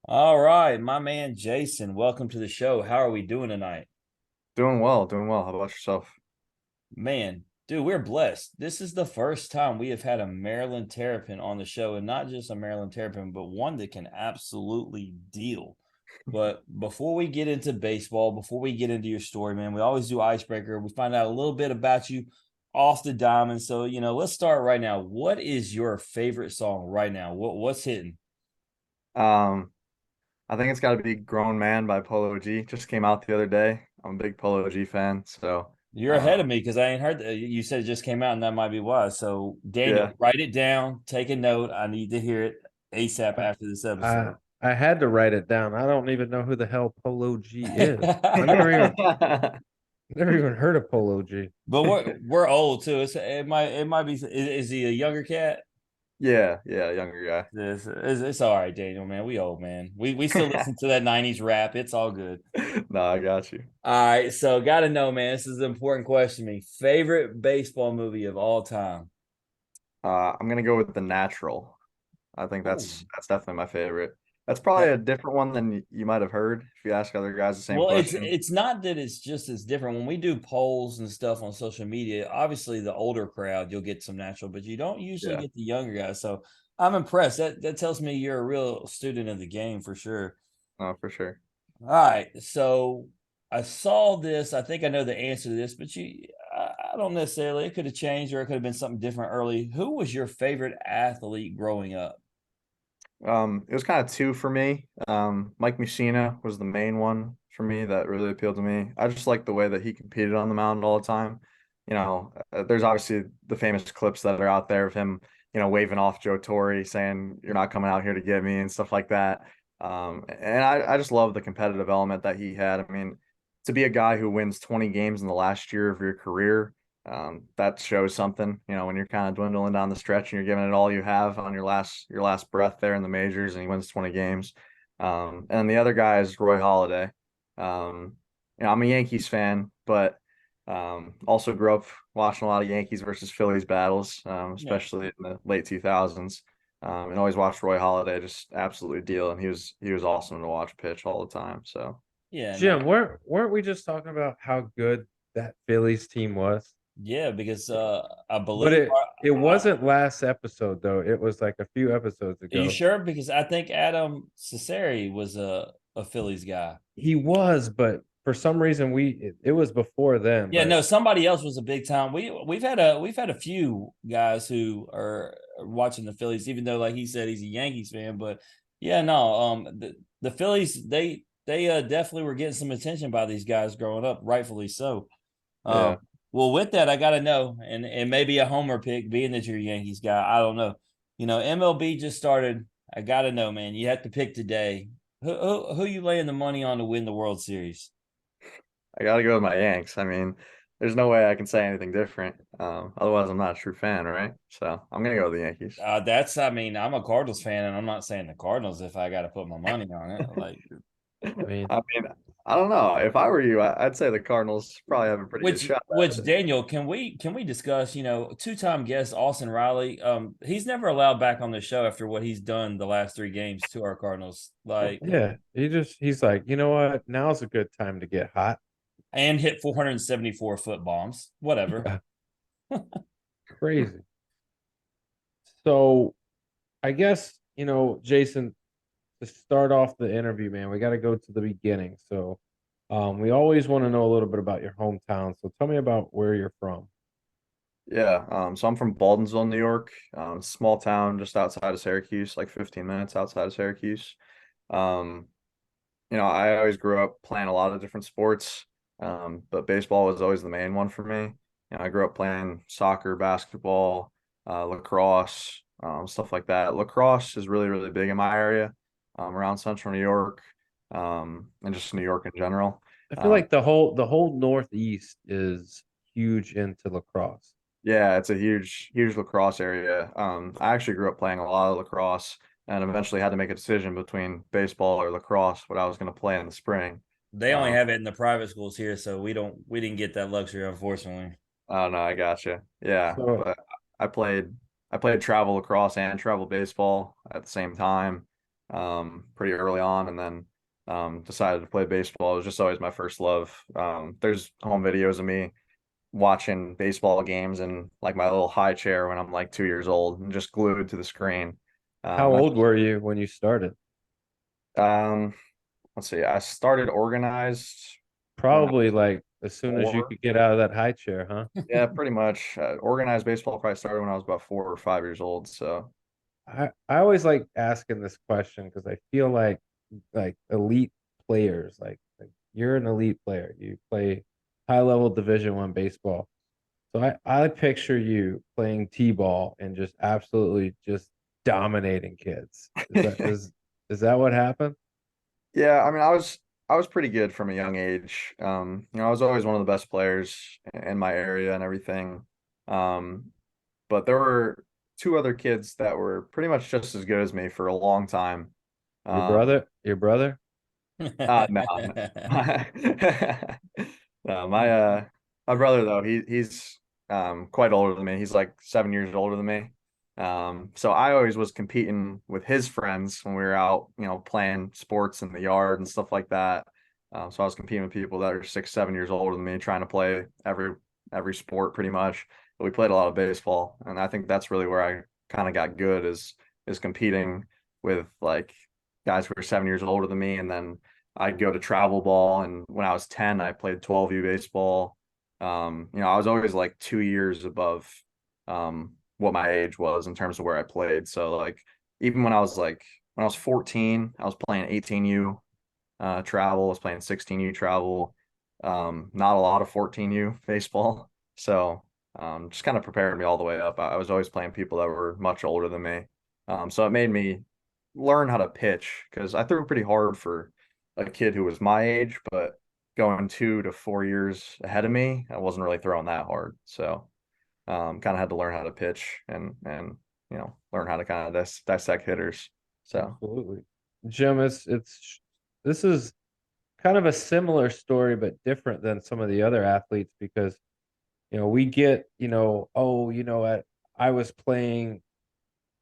All right, my man Jason, welcome to the show. How are we doing tonight? Doing well, doing well. How about yourself? Man, dude, we're blessed. This is the first time we have had a Maryland Terrapin on the show, and not just a Maryland Terrapin, but one that can absolutely deal. But before we get into baseball, before we get into your story, man, we always do icebreaker. We find out a little bit about you off the diamond. So, let's start right now. What is your favorite song right now? What's hitting? Um, I think it's got to be Grown Man by Polo G. Just came out the other day. I'm a big Polo G fan, so You're ahead of um, me because I ain't heard that. You said it just came out, and that might be why. So, Daniel, yeah. write it down, take a note. I need to hear it ASAP after this I episode. I had to write it down. I don't even know who the hell Polo G is. I never even heard of Polo G. But we're old too. It might be. Is he a younger cat? Yeah, younger It's all right, Daniel. Man, we old man. We still guy. listen to that '90s rap. It's all good. No, I got you. All right, so gotta know, man. This is an important question to me. Favorite baseball movie of all time? I'm gonna go with The Natural. I think Ooh. that's definitely my favorite. That's That probably a different one than you might have heard if you ask other guys the same Well, it's question. it's not that it's just as different. When we do polls and stuff on social media, obviously the older crowd you'll get some natural, but you don't usually Yeah, get the younger guys. So I'm impressed. That tells me you're a real student of the game for sure. no, for sure. All right, so I saw this. I think I know the answer to this, but I don't necessarily. It could have changed, or it could have been something different early. Who was your favorite athlete growing up? It was kind of two for me. Mike Mussina was the main one for me that really appealed to me. I just like the way that he competed on the mound all the time. There's obviously the famous clips that are out there of him, waving off Joe Torre saying, "You're not coming out here to get me," and stuff like that. And I just love the competitive element that he had. I mean, to be a guy who wins 20 games in the last year of your career, that shows something, when you're kind of dwindling down the stretch and you're giving it all you have on your last breath there in the majors and he wins 20 games. And the other guy is Roy Halladay. I'm a Yankees fan, but also grew up watching a lot of Yankees versus Phillies battles, Yeah, especially in the late 2000s. And always watched Roy Halladay just absolutely deal, and he was awesome to watch pitch all the time. So yeah, no, Jim, weren't we just talking about how good that Phillies team was? yeah, because I But believe. it wasn't last episode though. It was like a few episodes Are you ago. sure? Because I think Adam Cesare was a Phillies guy. He was, but for some reason it was before then. Yeah, But no, somebody else was a big time. We've had a few guys who are watching the Phillies, even though like he said he's a Yankees fan. But yeah, no, the Phillies they definitely were getting some attention by these guys growing up, rightfully so. Um, yeah. well, with that, I got to know, and maybe a homer pick, being that you're a Yankees guy. I don't know. MLB just started. I got to know, man. You have to pick today. Who you laying the money on to win the World Series? I gotta go with my Yanks. I mean, there's no way I can say anything different. Otherwise, I'm not a true fan, right? So I'm gonna go with the Yankees. I mean, I'm a Cardinals fan, and I'm not saying the Cardinals if I got to put my money on it. Like, I mean, I mean, I don't know. If I were you, I'd say the Cardinals probably have a pretty good which shot which at it. Daniel, can we discuss? Two-time guest Austin Riley. He's never allowed back on the show after what he's done the last three games to our Cardinals. Like, yeah, he's like, you know what? Now's a good time to get hot. and hit 474 foot bombs. Whatever. Yeah, crazy. So I guess, Jason, to start off the interview, man, we got to go to the beginning. So, we always want to know a little bit about your hometown. So tell me about where you're from. Yeah. So I'm from Baldensville, New York. Small town just outside of Syracuse, like 15 minutes outside of Syracuse. Um, I always grew up playing a lot of different sports, but baseball was always the main one for me. I grew up playing soccer, basketball, lacrosse, stuff like that. Lacrosse is really, really big in my area, around Central New York, and just New York in general. I feel Um, like the whole Northeast is huge into lacrosse. yeah, it's a huge, huge lacrosse area. I actually grew up playing a lot of lacrosse and eventually had to make a decision between baseball or lacrosse, what I was going to play in the spring. They only Um, have it in the private schools here, so we didn't get that luxury, unfortunately. Oh no, I gotcha. Yeah, So but I played I played travel lacrosse and travel baseball at the same time. pretty early on, and then decided to play baseball. It was just always my first love. There's home videos of me watching baseball games in like my little high chair when I'm like 2 years old and just glued to the screen. How I old were you when you started? um let's see, I started organized when I Probably was like as soon as you 4. could get out of that high chair, huh? Yeah, pretty much. Organized baseball probably started when I was about 4 or 5 years old. So I always like asking this question because I feel like elite players, like you're an elite player. You play high level Division 1 baseball. So I picture you playing T-ball and just absolutely just dominating kids. Is that what happened? yeah, I mean, I was pretty good from a young age. I was always one of the best players in my area and everything. Um, but there were two other kids that were pretty much just as good as me for a long time. Your Um, brother? Your brother? no, no. No, my brother though, he's quite older than me. He's like 7 years older than me. So I always was competing with his friends when we were out, playing sports in the yard and stuff like that. So I was competing with people that are 6, 7 years older than me, trying to play every sport pretty much. But we played a lot of baseball, and I think that's really where I kind of got good is competing with like guys who are 7 years older than me, and then I'd go to travel ball, and when I was 10, I played 12U baseball. I was always like 2 years above what my age was in terms of where I played. So like even when I was 14, I was playing 18U travel, I was playing 16U travel, not a lot of 14U baseball. So just kind of prepared me all the way up. I was always playing people that were much older than me. So it made me learn how to pitch because I threw pretty hard for a kid who was my age, but going 2 to 4 years ahead of me, I wasn't really throwing that hard. So kind of had to learn how to pitch and learn how to kind of dissect hitters. So Absolutely. Jim, it's this is kind of a similar story but different than some of the other athletes because we get, oh, I was playing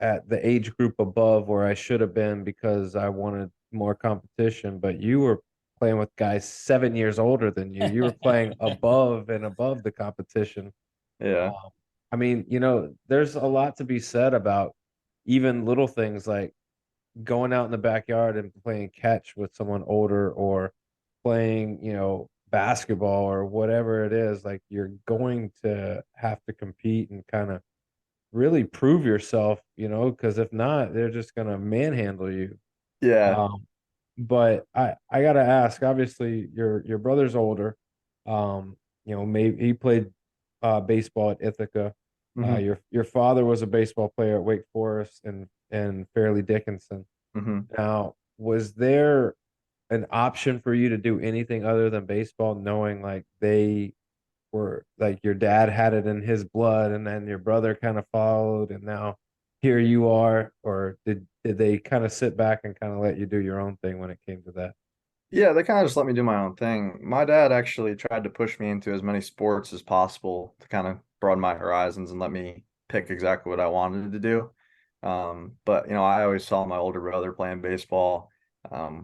at the age group above where I should have been because I wanted more competition, but you were playing with guys 7 years older than you. You were playing above and above the competition. yeah, Um, I mean, there's a lot to be said about even little things like going out in the backyard and playing catch with someone older or playing, basketball or whatever it is. Like you're going to have to compete and kind of really prove yourself, because if not, they're just gonna manhandle you. yeah. Um, but I gotta ask, obviously your brother's older. Maybe he played baseball at Ithaca. Hmm. Your father was a baseball player at Wake Forest and Fairleigh Dickinson. Hmm. Now, was there an option for you to do anything other than baseball, knowing like they were like your dad had it in his blood and then your brother kind of followed and now here you are, or did they kind of sit back and kind of let you do your own thing when it came to that? Yeah, they kind of just let me do my own thing. My dad actually tried to push me into as many sports as possible to kind of broaden my horizons and let me pick exactly what I wanted to do. But I always saw my older brother playing baseball.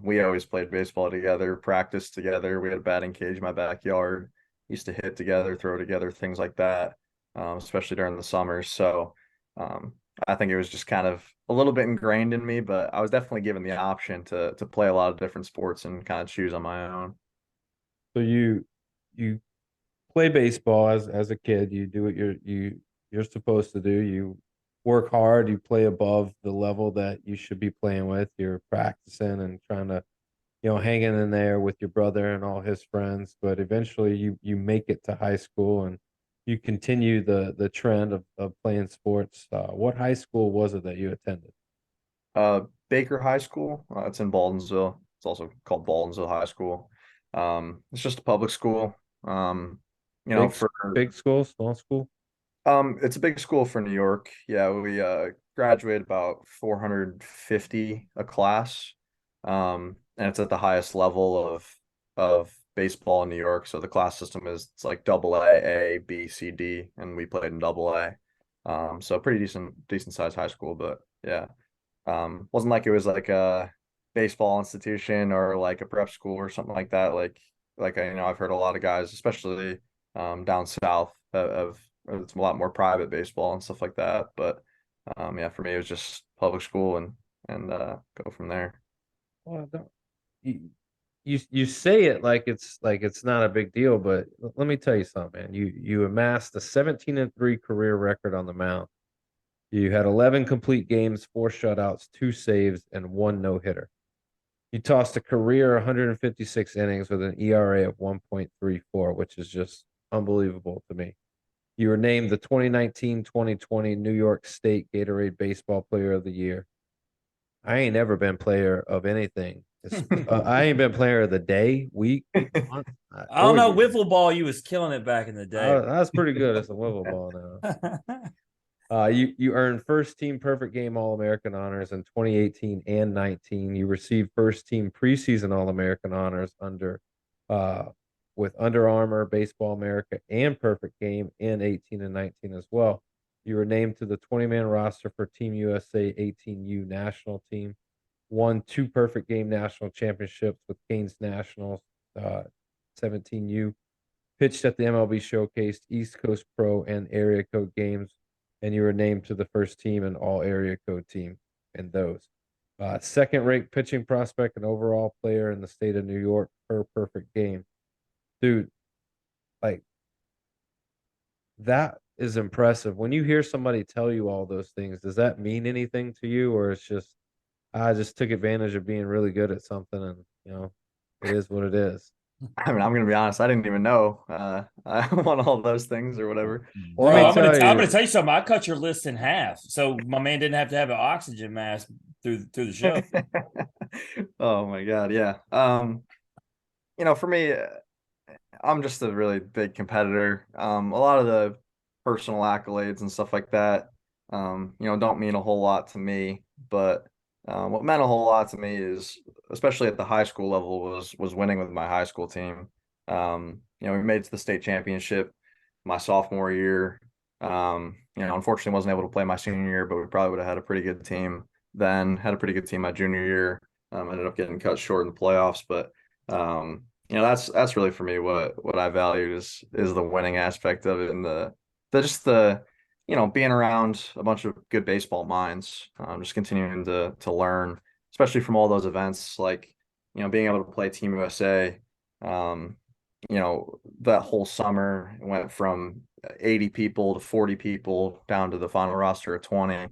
We always played baseball together, practiced together. We had a batting cage in my backyard. Used to hit together, throw together, things like that, especially during the summers. So um, I think it was just kind of a little bit ingrained in me, but I was definitely given the option to play a lot of different sports and kind of choose on my own. So you play baseball as a kid, you do what you're supposed to do, you work hard, you play above the level that you should be playing with, you're practicing and trying to hanging in there with your brother and all his friends. But eventually, you make it to high school and you continue the trend of playing sports. What high school was it that you attended? Uh, Baker High School, it's in Baldensville. It's also called Baldensville High School. It's just a public school. Big For big school, small school? it's a big school for New York. Yeah, we graduate about 450 a class. And it's at the highest level of baseball in New York. So the class system is it's like double A, B, C, D, and we played in double A. So pretty decent sized high school, but yeah. Wasn't like it was like a baseball institution or like a prep school or something like that. Like I, I've heard a lot of guys, especially down south, of it's a lot more private baseball and stuff like that. But yeah, for me, it was just public school and go from there. Well, don't, you, you say it like it's not a big deal, but let me tell you something, man. You amassed a 17-3 career record on the mound. You had 11 complete games, 4 shutouts, 2 saves, and 1 no-hitter. You tossed a career 156 innings with an ERA of 1.34, which is just unbelievable to me. You were named the 2019-2020 New York State Gatorade Baseball Player of the Year. I ain't ever been player of anything. I ain't been player of the day, week, month, I don't or know. year. Wiffle ball, you was killing it back in the day. I was pretty good as a wiffle ball now. You earned first team perfect game All American honors in 2018 and 19. You received first team preseason All American honors uh, with Under Armour, Baseball America, and Perfect Game in 18 and 19 as well. You were named to the 20-man roster for Team USA 18U national team. Won 2 perfect game national championships with Canes Nationals 17U. Pitched at the MLB Showcase, East Coast Pro, and area code games, and you were named to the first team and all area code team in those. Second ranked pitching prospect and overall player in the state of New York per perfect game. Dude, like that is impressive. When you hear somebody tell you all those things, does that mean anything to you, or it's just I just took advantage of being really good at something and it is what it is. I mean, I'm gonna be honest, I didn't even know I won all those things or whatever. Let Bro, me I'm gonna tell I'm gonna you, tell you something. I cut your list in half, so my man didn't have to have an oxygen mask through the show. Oh my God, yeah. For me, I'm just a really big competitor. A lot of the personal accolades and stuff like that, don't mean a whole lot to me. But what meant a whole lot to me is, especially at the high school level, was winning with my high school team. We made it to the state championship my sophomore year. Unfortunately, wasn't able to play my senior year, but we probably would have had a pretty good team then. Had a pretty good team my junior year. Ended up getting cut short in the playoffs, but that's really for me what I value is the winning aspect of it and the being around a bunch of good baseball minds, just continuing to learn, especially from all those events, like being able to play Team USA. um that whole summer went from 80 people to 40 people down to the final roster of 20.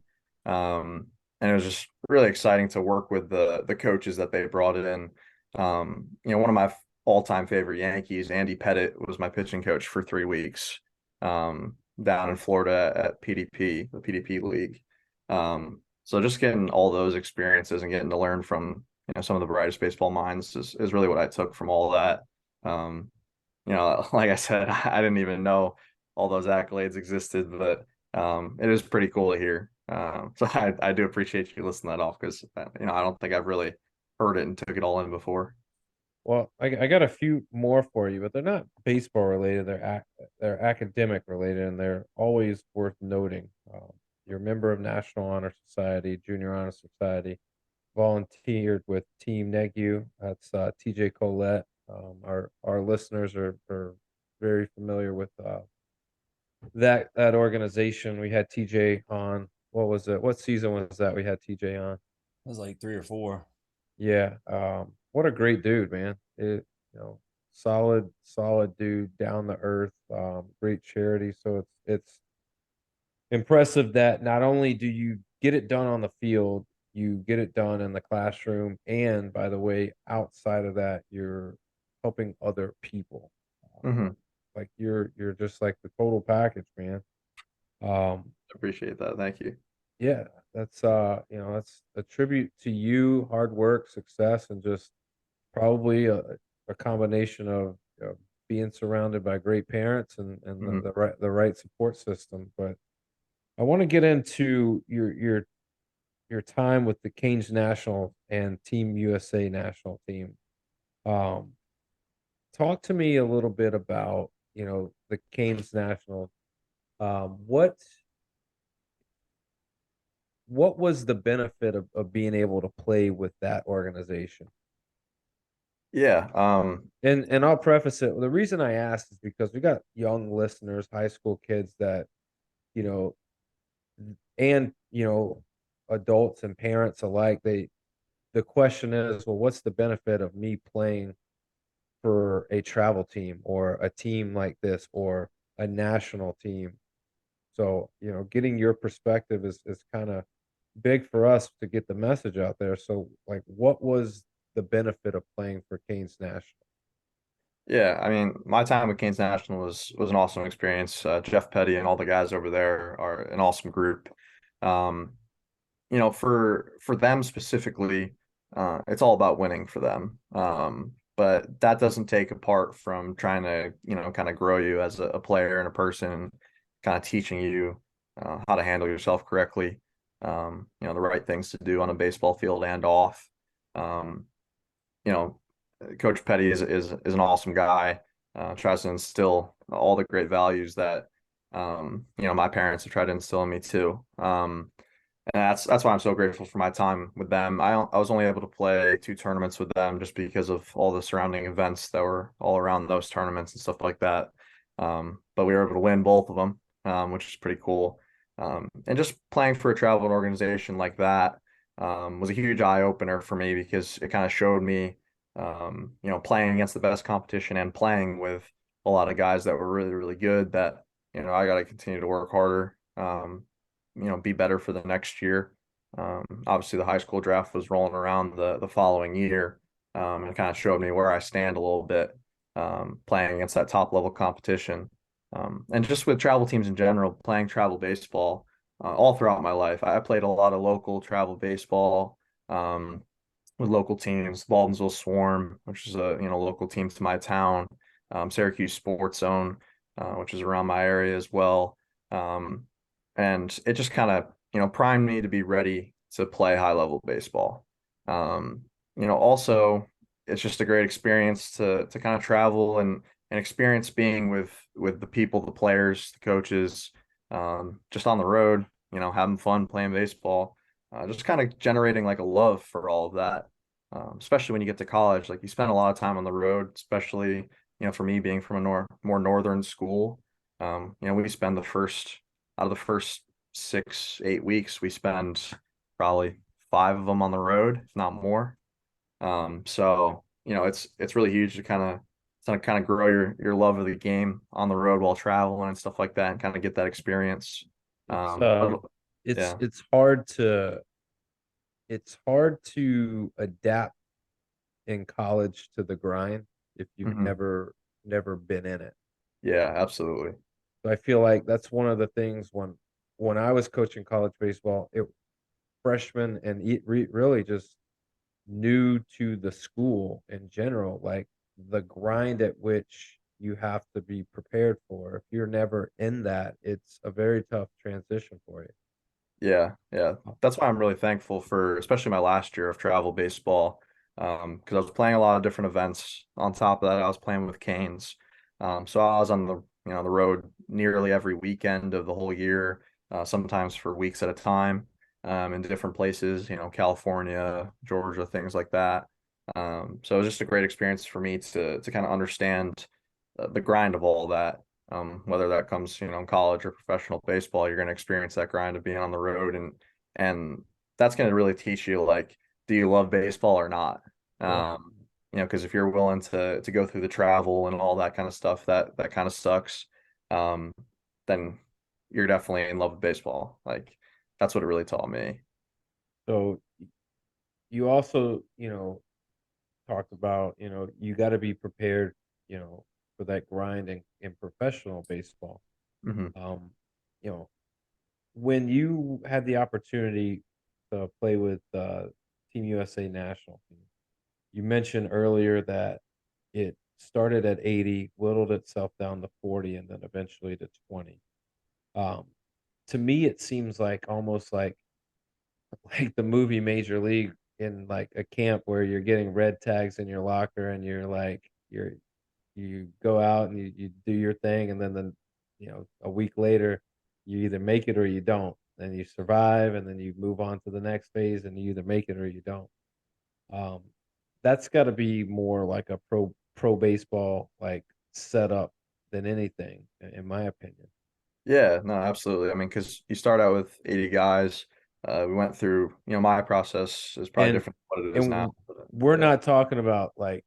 And it was just really exciting to work with the coaches that they brought it in. One of my all-time favorite Yankees, Andy Pettit, was my pitching coach for 3 weeks down in Florida at PDP, the PDP League. So just getting all those experiences and getting to learn from some of the brightest baseball minds is really what I took from all that. Um, like I said, I didn't even know all those accolades existed, but it is pretty cool to hear. So I do appreciate you listening that off because I don't think I've really heard it and took it all in before. well, I got a few more for you, but they're not baseball related. They're academic related, and they're always worth noting. You're a member of National Honor Society, Junior Honor Society, volunteered with Team NEGU. That's TJ Colette. Our listeners are very familiar with that organization. We had TJ on. What was it? What season was that? We had TJ on. It was like 3 or 4. Yeah. What a great dude, man. Solid dude, down the earth. Great charity. So it's impressive that not only do you get it done on the field, you get it done in the classroom, and by the way, outside of that, you're helping other people. Hmm. Like you're just like the total package, man. Um, Appreciate that. Thank you. yeah, that's a tribute to you, hard work, success, and just probably a combination of being surrounded by great parents and Hmm. the right support system. But I want to get into your time with the Canes national and Team USA national team. Um, Talk to me a little bit about the Canes national. What what was the benefit of being able to play with that organization? Yeah. And I'll preface it. The reason I asked is because we got young listeners, high school kids that, you know, and adults and parents alike. The question is, well, what's the benefit of me playing for a travel team or a team like this or a national team? So, getting your perspective is kind of big for us to get the message out there. So, like, what was the benefit of playing for Canes National? Yeah, I mean, my time with Canes National was an awesome experience. Jeff Petty and all the guys over there are an awesome group. Um, for them specifically, it's all about winning for them. But that doesn't take apart from trying to, kind of grow you as a player and a person, kind of teaching you how to handle yourself correctly, the right things to do on a baseball field and off. Um, you know, Coach Petty is an awesome guy. Tries to instill all the great values that my parents have tried to instill in me too. And that's why I'm so grateful for my time with them. I was only able to play 2 tournaments with them just because of all the surrounding events that were all around those tournaments and stuff like that. But we were able to win both of them, which is pretty cool. And just playing for a traveling organization like that was a huge eye opener for me because it kind of showed me, playing against the best competition and playing with a lot of guys that were really, really good that, I got to continue to work harder. Be better for the next year. Obviously, the high school draft was rolling around the following year, and kind of showed me where I stand a little bit, playing against that top level competition. And just with travel teams in general, playing travel baseball all throughout my life. I played a lot of local travel baseball with local teams, Baldwinsville Swarm, which is a local team to my town, Syracuse Sports Zone, which is around my area as well. Um, and it just kind of primed me to be ready to play high level baseball. Also it's just a great experience to kind of travel and experience being with the people, the players, the coaches, just on the road, having fun playing baseball, just kind of generating like a love for all of that. Especially when you get to college, like you spend a lot of time on the road, especially for me being from a more northern school. We spend out of the first 6, 8 weeks, we spend probably 5 of them on the road, if not more. So it's really huge to kind of grow your love of the game on the road while traveling and stuff like that, and kind of get that experience. It's But it's yeah. it's hard to adapt in college to the grind if you've Mhm. never been in it. Yeah, absolutely. So I feel like that's one of the things when I was coaching college baseball, it freshmen and really just new to the school in general, like the grind at which you have to be prepared for. If you're never in that, it's a very tough transition for you. Yeah, yeah. That's why I'm really thankful for, especially my last year of travel baseball, because I was playing a lot of different events. On top of that, I was playing with Canes, so I was on the road nearly every weekend of the whole year, sometimes for weeks at a time, in different places, California, Georgia, things like that. So it was just a great experience for me to kind of understand the grind of all that. Whether that comes, in college or professional baseball, you're going to experience that grind of being on the road, and that's going to really teach you, like, do you love baseball or not? Yeah. Because if you're willing to go through the travel and all that kind of stuff, that kind of sucks. Um, then you're definitely in love with baseball. Like that's what it really taught me. So you also, talked about, you got to be prepared, for that grind in professional baseball. Hmm. Um, you know, when you had the opportunity to play with Team USA national team, you mentioned earlier that it started at 80, whittled itself down to 40, and then eventually to 20. Um, to me, it seems like almost like the movie Major League in like a camp where you're getting red tags in your locker and you go out and you do your thing and then a week later you either make it or you don't. then you survive, and then you move on to the next phase, and you either make it or you don't. Um, that's got to be more like a pro baseball like setup than anything, in my opinion. Yeah, no, absolutely. I mean, because you start out with 80 guys. We went through, my process is probably And different than what it is now. and we're Yeah, not talking about like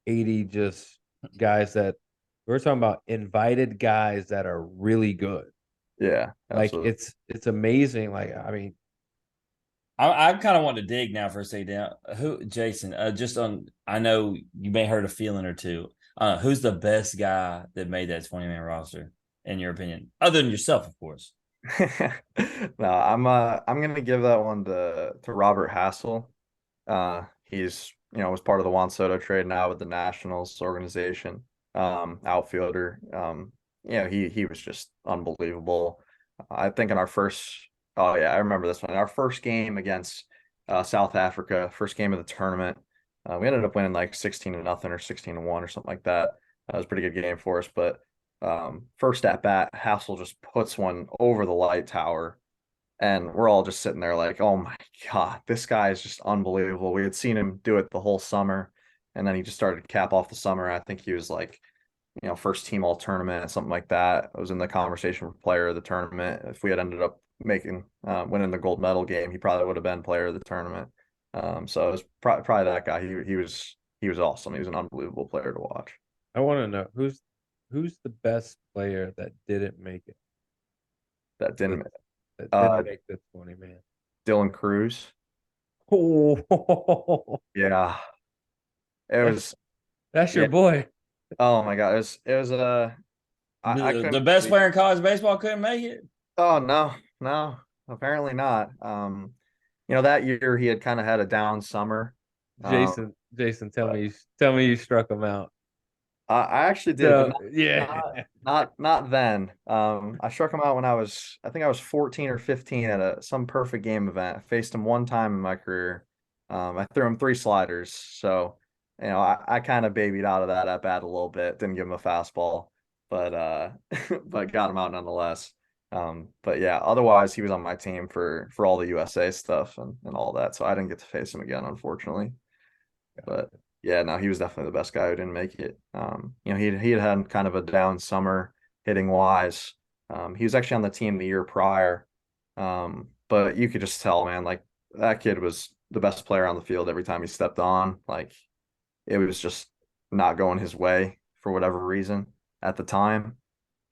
80 just guys that we're talking about invited guys that are really good. yeah, Like absolutely. it's amazing. Like I mean, I kind of want to dig now for a second. Now, who, Jason? Just on, I know you may hurt a feeling or two. Who's the best guy that made that 20-man roster, in your opinion, other than yourself, of course? No, I'm gonna give that one to Robert Hassel. He's was part of the Juan Soto trade now with the Nationals organization. Outfielder. He was just unbelievable. I think in our first oh yeah, I remember this one. Our first game against South Africa, first game of the tournament. We ended up winning like 16-0 or 16-1 or something like that. That was a pretty good game for us, but first at bat, Hassel just puts one over the light tower, and we're all just sitting there like, oh my God, this guy is just unbelievable. We had seen him do it the whole summer, and then he just started to cap off the summer. I think he was like, first team all tournament, something like that. I was in the conversation for player of the tournament. If we had ended up winning the gold medal game, he probably would have been player of the tournament. So it was probably that guy. He was awesome. He was an unbelievable player to watch. I want to know who's the best player that didn't make it. That That, didn't that uh didn't make the 20 man. Dylan Cruz. Oh, Yeah. It that's was that's your yeah. boy. Oh my God. It was I The couldn't best believe. player in college baseball couldn't make it. Oh no, no, apparently not. That year he had kind of had a down summer. Um, Jason, tell but me you struck him out. I actually did, but So not yeah, not not then. I struck him out when I think I was 14 or 15 at some perfect game event. I faced him one time in my career. I threw him 3 sliders, so I kind of babied out of that at bat a little bit. Didn't give him a fastball, but but got him out nonetheless. But yeah, otherwise he was on my team for all the USA stuff and all that, so I didn't get to face him again, unfortunately. But yeah, no, he was definitely the best guy who didn't make it. He had kind of a down summer hitting wise. He was actually on the team the year prior. But you could just tell, man, like that kid was the best player on the field every time he stepped on. Like it was just not going his way for whatever reason at the time.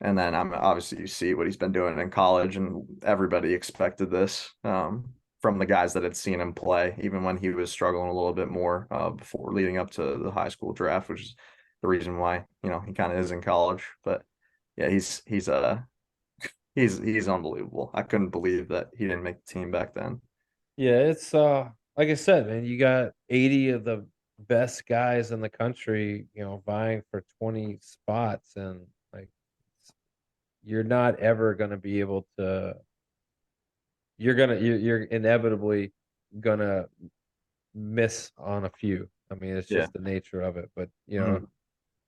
And then I'm obviously you see what he's been doing in college, and everybody expected this from the guys that had seen him play, even when he was struggling a little bit more before leading up to the high school draft, which is the reason why he kind of is in college. But yeah, he's unbelievable. I couldn't believe that he didn't make the team back then. yeah. It's like I said, man. You got 80 of the best guys in the country, vying for 20 spots, and like you're not ever going to be able to. You're inevitably gonna miss on a few. I mean, it's Yeah. just the nature of it. But Mhm.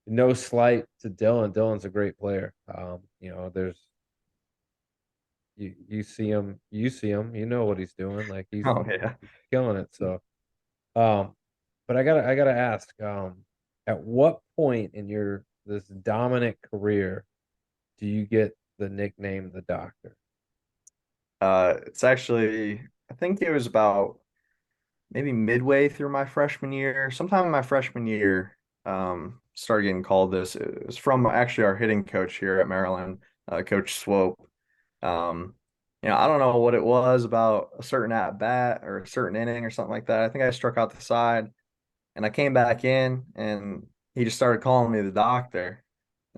no slight to Dylan. Dylan's a great player. There's you know what he's doing. Like he's Oh yeah. killing it. So, but I gotta ask, at what point in your this dominant career do you get the nickname the Doctor? It's actually I think it was about maybe midway through my freshman year, sometime in my freshman year, started getting called this. It was from actually our hitting coach here at Maryland, Coach Swope. I don't know what it was about a certain at bat or a certain inning or something like that. I think I struck out the side, and I came back in, and he just started calling me the doctor.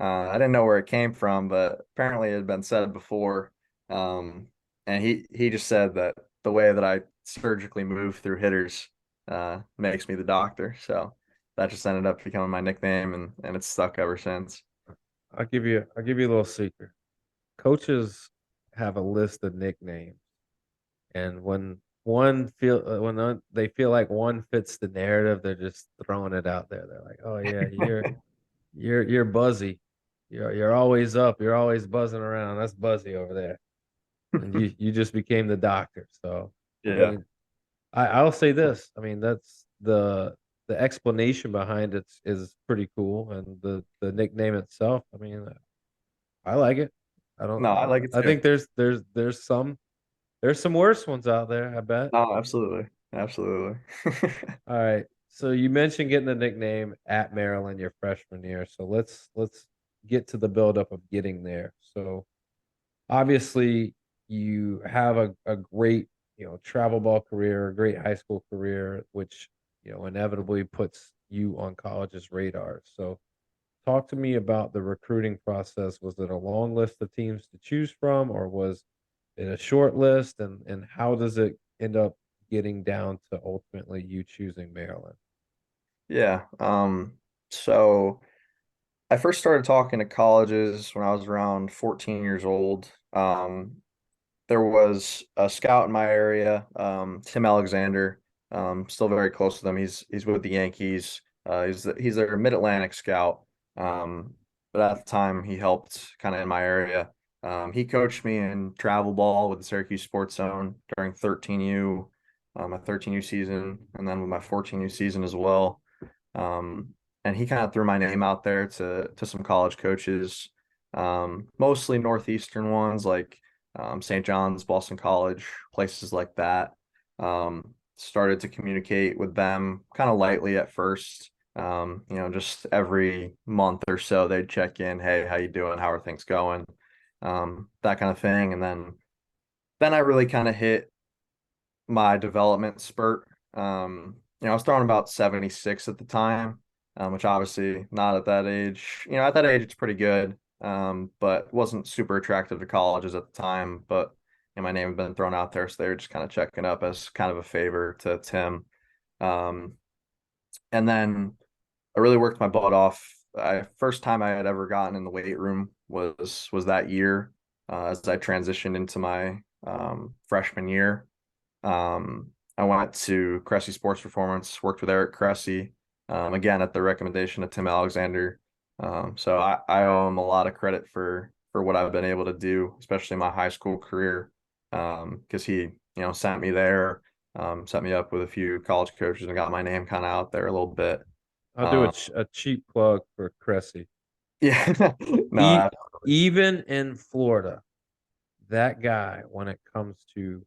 I didn't know where it came from, but apparently it had been said before. Um, and he just said that the way that I surgically move through hitters makes me the doctor. So that just ended up becoming my nickname, and it's stuck ever since. I'll give you a little secret. Coaches have a list of nicknames, and when they feel like one fits the narrative, they're just throwing it out there. They're like, "Oh yeah, you're Buzzy. You're always up. You're always buzzing around. That's Buzzy over there." and you just became the doctor. So I Yeah. mean, I'll say this. I mean, that's the explanation behind it is pretty cool, and the nickname itself. I mean, I like it. I don't. No, I like it I too. think there's some worse ones out there. I bet. No, absolutely. Absolutely. All right. So you mentioned getting the nickname at Maryland your freshman year. So let's get to the buildup of getting there. So obviously you have a great, travel ball career, a great high school career, which, inevitably puts you on college's radar. So talk to me about the recruiting process. Was it a long list of teams to choose from, or was it a short list? And how does it end up getting down to ultimately you choosing Maryland? Yeah. So I first started talking to colleges when I was around 14 years old. There was a scout in my area, Tim Alexander. Still very close to them. He's with the Yankees. He's their Mid-Atlantic scout. But at the time, he helped kind of in my area. He coached me in travel ball with the Syracuse Sports Zone during 13U, my 13U season, and then with my 14U season as well. Um, and he kind of threw my name out there to some college coaches, mostly Northeastern ones like St. John's, Boston College, places like that. Started to communicate with them kind of lightly at first. Just every month or so they'd check in, hey, how you doing? How are things going? That kind of thing. And then I really kind of hit my development spurt. I was throwing about 76 at the time, which obviously not at that age. At that age, it's pretty good, but wasn't super attractive to colleges at the time. But my name had been thrown out there, so they were just kind of checking up as kind of a favor to Tim. Um, and then I really worked my butt off. First time I had ever gotten in the weight room was that year, as I transitioned into my freshman year. I went to Cressy Sports Performance, worked with Eric Cressy, again at the recommendation of Tim Alexander. So I owe him a lot of credit for what I've been able to do, especially my high school career, because he sent me there, set me up with a few college coaches and got my name kind of out there a little bit. I'll do Um, a cheap plug for Cressy. yeah, no, E- absolutely. Even in Florida, that guy, when it comes to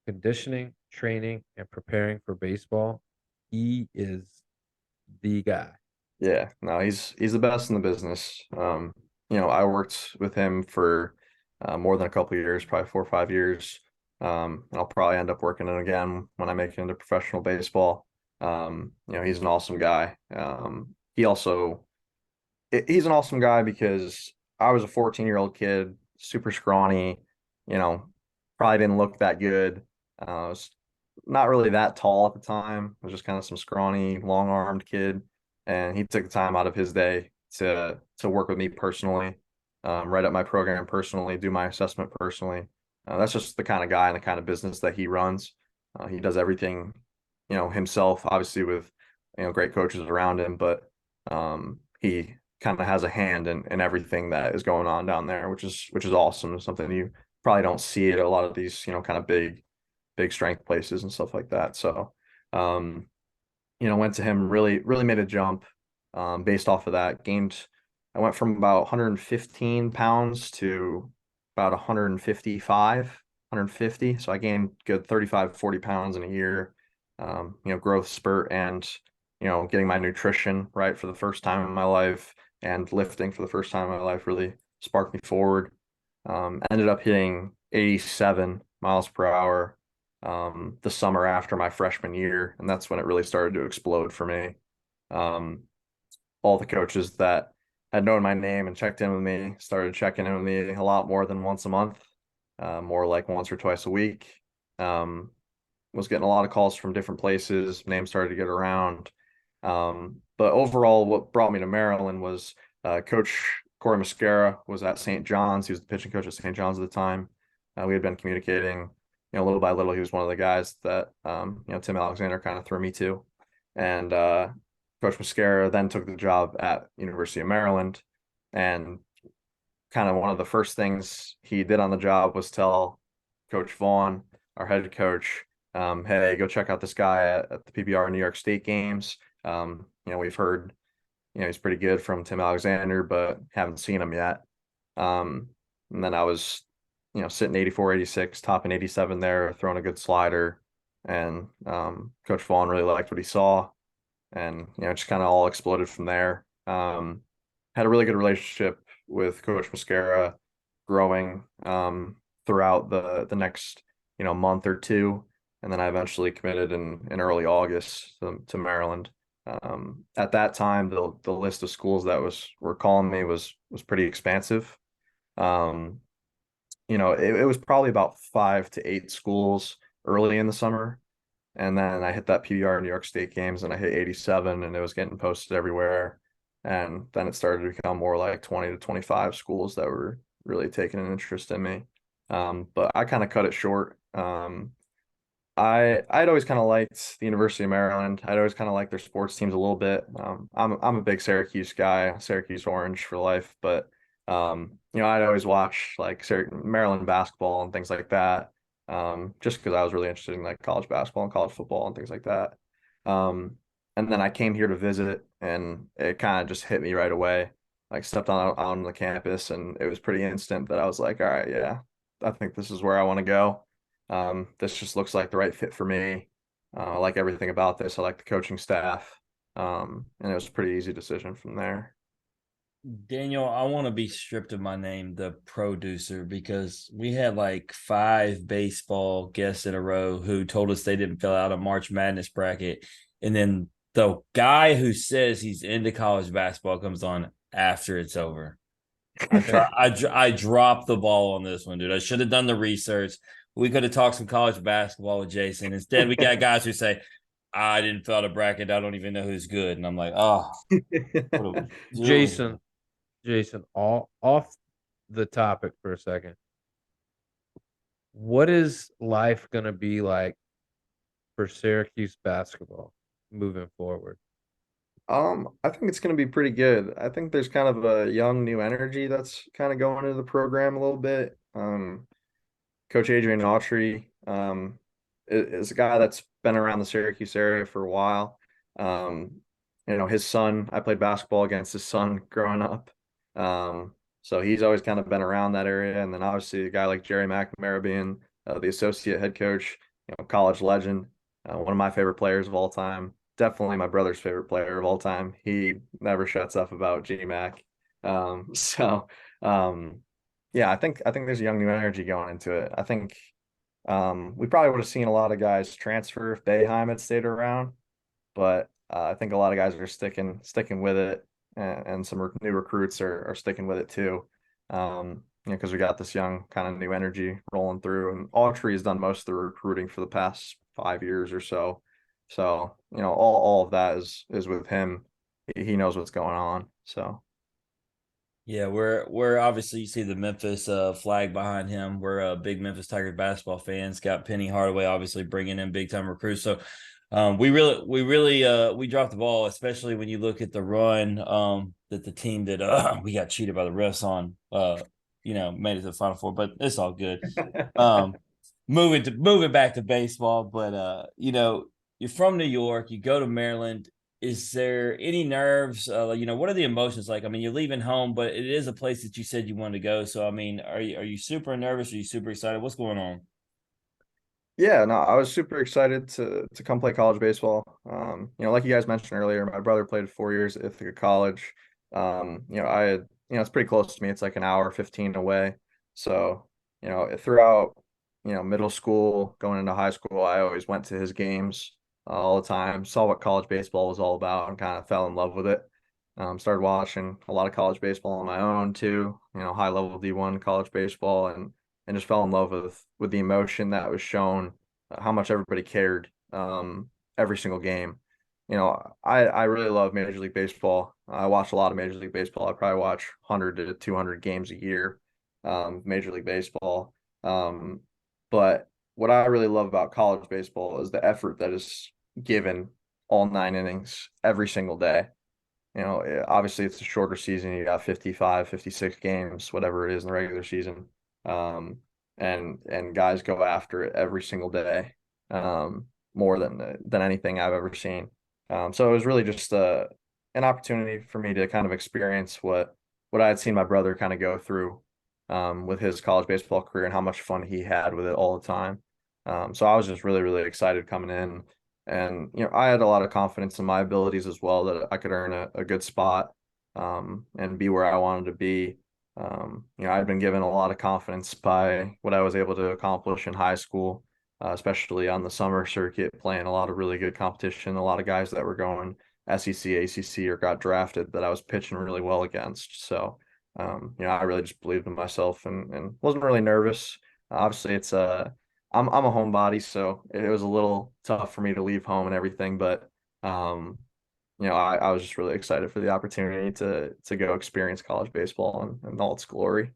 conditioning, training, and preparing for baseball, he is the guy. Yeah, no, he's the best in the business. I worked with him for more than a couple of years, probably 4 or 5 years. And I'll probably end up working it again when I make it into professional baseball. He's an awesome guy. He's an awesome guy because I was a 14-year-old kid, super scrawny, you know, probably didn't look that good. I was not really that tall at the time. I was just kind of some scrawny, long-armed kid. And he took the time out of his day to work with me personally, write up my program personally, do my assessment personally. That's just the kind of guy and the kind of business that he runs. He does everything, himself, obviously with, great coaches around him, but he kind of has a hand in everything that is going on down there, which is awesome. It's something you probably don't see at a lot of these, kind of big strength places and stuff like that. So, um, went to him, really, really made a jump, based off of that. I went from about 115 pounds to about 155, 150. So I gained good 35, 40 pounds in a year, growth spurt and, getting my nutrition right for the first time in my life and lifting for the first time in my life really sparked me forward. Ended up hitting 87 miles per hour the summer after my freshman year, and that's when it really started to explode for me. Um, all the coaches that had known my name and checked in with me started checking in with me a lot more than once a month, more like once or twice a week. Um, was getting a lot of calls from different places. Names started to get around. But overall, what brought me to Maryland was Coach Corey Muscara was at St. John's. He was the pitching coach at St. John's at the time. We had been communicating, little by little. He was one of the guys that, Tim Alexander kind of threw me to. And Coach Muscara then took the job at University of Maryland. And kind of one of the first things he did on the job was tell Coach Vaughn, our head coach, hey, go check out this guy at the PBR New York State games. We've heard, he's pretty good from Tim Alexander, but haven't seen him yet. And then I was, sitting 84, 86, topping 87 there, throwing a good slider. And Coach Vaughn really liked what he saw. And, just kind of all exploded from there. Had a really good relationship with Coach Mascara growing throughout the next, month or two. And then I eventually committed in early August to Maryland. At that time, the list of schools that were calling me was pretty expansive. Um, it was probably about 5 to 8 schools early in the summer. And then I hit that PBR New York State games and I hit 87 and it was getting posted everywhere. And then it started to become more like 20 to 25 schools that were really taking an interest in me. But I kind of cut it short. I'd always kind of liked the University of Maryland. I'd always kind of liked their sports teams a little bit. I'm a big Syracuse guy, Syracuse Orange for life. But I'd always watch like Maryland basketball and things like that. Just because I was really interested in like college basketball and college football and things like that. Um, and then I came here to visit, and it kind of just hit me right away. Like stepped on the campus, and it was pretty instant that I was like, all right, yeah, I think this is where I want to go. This just looks like the right fit for me. I like everything about this. I like the coaching staff. And it was a pretty easy decision from there. Daniel, I want to be stripped of my name, the producer, because we had like 5 baseball guests in a row who told us they didn't fill out a March Madness bracket. And then the guy who says he's into college basketball comes on after it's over. I dropped the ball on this one, dude. I should have done the research. We could have talked some college basketball with Jason. Instead, we got guys who say, I didn't fill out a bracket. I don't even know who's good. And I'm like, oh, what are we doing? Jason, all off the topic for a second. What is life gonna be like for Syracuse basketball moving forward? I think it's going to be pretty good. I think there's kind of a young new energy that's kind of going into the program a little bit. Coach Adrian Autry is a guy that's been around the Syracuse area for a while. Um, his son, I played basketball against his son growing up. So he's always kind of been around that area. And then obviously a guy like Jerry McNamara being the associate head coach, college legend, one of my favorite players of all time. Definitely my brother's favorite player of all time. He never shuts up about G-Mac. Um, so um, yeah, I think there's a young new energy going into it. I think we probably would have seen a lot of guys transfer if Boeheim had stayed around, but I think a lot of guys are sticking with it, and some new recruits are sticking with it too. Because we got this young kind of new energy rolling through, and Autry has done most of the recruiting for the past 5 years or so. So all of that is with him. He knows what's going on. So. Yeah, we're obviously, you see the Memphis flag behind him. We're big Memphis Tigers basketball fans. Got Penny Hardaway obviously bringing in big time recruits. So we dropped the ball, especially when you look at the run that the team that we got cheated by the refs on made it to the Final Four, but it's all good. Moving back to baseball, but you're from New York, you go to Maryland. Is there any nerves? What are the emotions like? I mean, you're leaving home, but it is a place that you said you wanted to go. So, I mean, are you super nervous? Are you super excited? What's going on? Yeah, no, I was super excited to come play college baseball. Like you guys mentioned earlier, my brother played 4 years at Ithaca College. I had, it's pretty close to me. It's like an hour 15 away. So, throughout, middle school, going into high school, I always went to his games all the time, saw what college baseball was all about and kind of fell in love with it. Started watching a lot of college baseball on my own too, high level D1 college baseball, and just fell in love with the emotion that was shown, how much everybody cared every single game. I really love Major League Baseball. I watch a lot of Major League Baseball. I probably watch 100 to 200 games a year, Major League Baseball. But what I really love about college baseball is the effort that is given all 9 innings every single day. Obviously it's a shorter season. You got 55, 56 games, whatever it is in the regular season. Um, and guys go after it every single day, more than anything I've ever seen. So it was really just an opportunity for me to kind of experience what I had seen my brother kind of go through, with his college baseball career and how much fun he had with it all the time. So I was just really, really excited coming in. And, I had a lot of confidence in my abilities as well, that I could earn a good spot, and be where I wanted to be. I'd been given a lot of confidence by what I was able to accomplish in high school, especially on the summer circuit, playing a lot of really good competition, a lot of guys that were going SEC, ACC, or got drafted that I was pitching really well against. So, I really just believed in myself and wasn't really nervous. Obviously, I'm a homebody, so it was a little tough for me to leave home and everything, but um, I was just really excited for the opportunity to go experience college baseball and all its glory.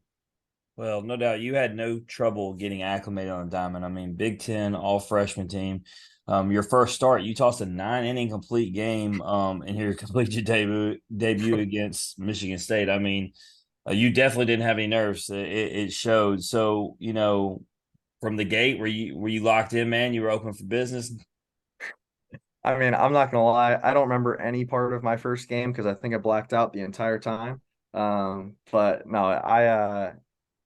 Well, no doubt you had no trouble getting acclimated on a diamond. I mean, Big Ten, all freshman team. Your first start, you tossed a 9 inning complete game in your collegiate debut against Michigan State. I mean, you definitely didn't have any nerves. It showed. So, from the gate, were you locked in, man? You were open for business. I mean, I'm not gonna lie, I don't remember any part of my first game because I think I blacked out the entire time. But no, I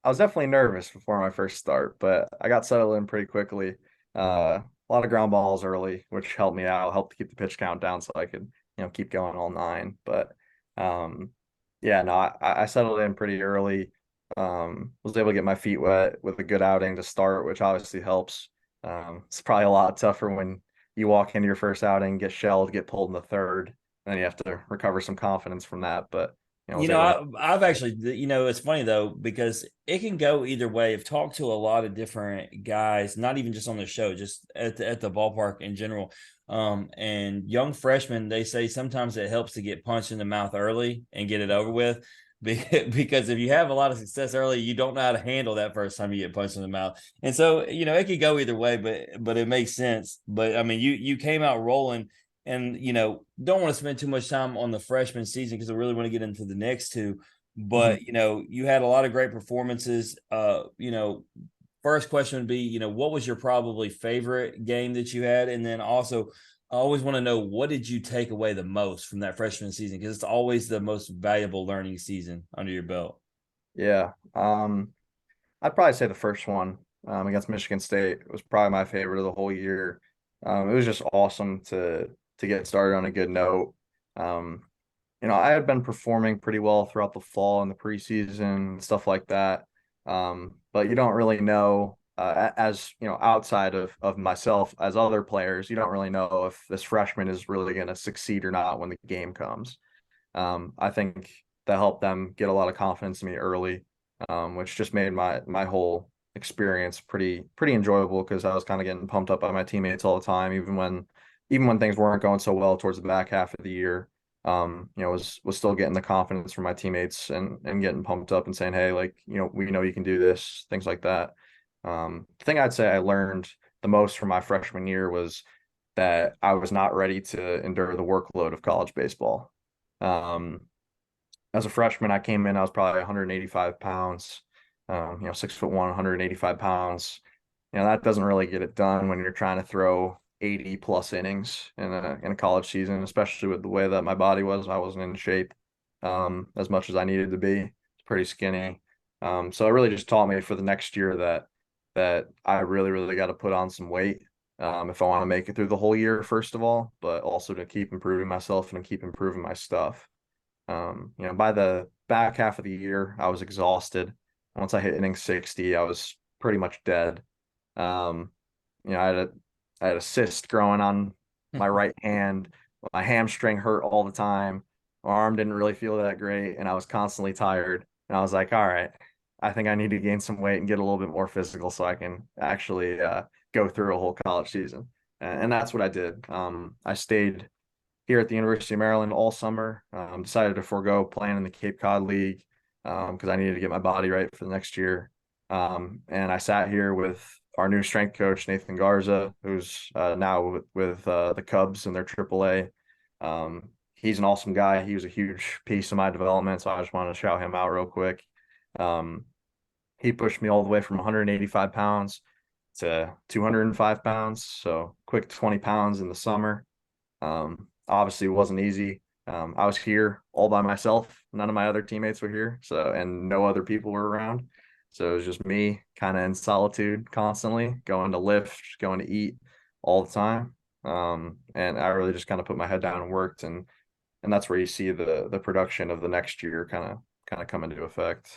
was definitely nervous before my first start, but I got settled in pretty quickly. A lot of ground balls early, which helped me out, helped to keep the pitch count down so I could, keep going all nine. But um, yeah, no, I settled in pretty early. Was able to get my feet wet with a good outing to start, which obviously helps. It's probably a lot tougher when you walk into your first outing, get shelled, get pulled in the third, and then you have to recover some confidence from that. But I was able to. I've actually, it's funny though, because it can go either way. I've talked to a lot of different guys, not even just on the show, just at the ballpark in general. And young freshmen, they say sometimes it helps to get punched in the mouth early and get it over with. Because if you have a lot of success early, you don't know how to handle that first time you get punched in the mouth. And so, it could go either way, but it makes sense. But I mean, you came out rolling, and don't want to spend too much time on the freshman season because I really want to get into the next two. But Mhm. you had a lot of great performances. First question would be, what was your probably favorite game that you had, and then also I always want to know, what did you take away the most from that freshman season, because it's always the most valuable learning season under your belt. Yeah. I'd probably say the first one, against Michigan State was probably my favorite of the whole year. It was just awesome to get started on a good note. Um, I had been performing pretty well throughout the fall and the preseason, stuff like that. But you don't really know, as outside of myself, as other players, you don't really know if this freshman is really going to succeed or not when the game comes. I think that helped them get a lot of confidence in me early, which just made my whole experience pretty enjoyable because I was kind of getting pumped up by my teammates all the time, even when things weren't going so well towards the back half of the year. Was still getting the confidence from my teammates and getting pumped up and saying, hey, like, we know you can do this, things like that. The thing I'd say I learned the most from my freshman year was that I was not ready to endure the workload of college baseball. Um, as a freshman, I came in, I was probably 185 pounds, 6'1", 185 pounds. That doesn't really get it done when you're trying to throw 80 plus innings in a college season, especially with the way that my body was. I wasn't in shape, as much as I needed to be. It's pretty skinny. So it really just taught me for the next year that I really, really got to put on some weight, if I want to make it through the whole year, first of all, but also to keep improving myself and keep improving my stuff. By the back half of the year, I was exhausted. Once I hit inning 60, I was pretty much dead. Um, I had a cyst growing on my right hand. My hamstring hurt all the time. My arm didn't really feel that great, and I was constantly tired. And I was like, all right, I think I need to gain some weight and get a little bit more physical so I can actually, go through a whole college season. And that's what I did. I stayed here at the University of Maryland all summer. Decided to forego playing in the Cape Cod League, because I needed to get my body right for the next year. And I sat here with our new strength coach, Nathan Garza, who's, now with the Cubs in their AAA. He's an awesome guy. He was a huge piece of my development, so I just wanted to shout him out real quick. Um, He pushed me all the way from 185 pounds to 205 pounds. So quick 20 pounds in the summer. Obviously it wasn't easy. I was here all by myself. None of my other teammates were here. So, and no other people were around. So it was just me kind of in solitude constantly, going to lift, going to eat all the time. And I really just kind of put my head down and worked, and that's where you see the production of the next year kind of come into effect.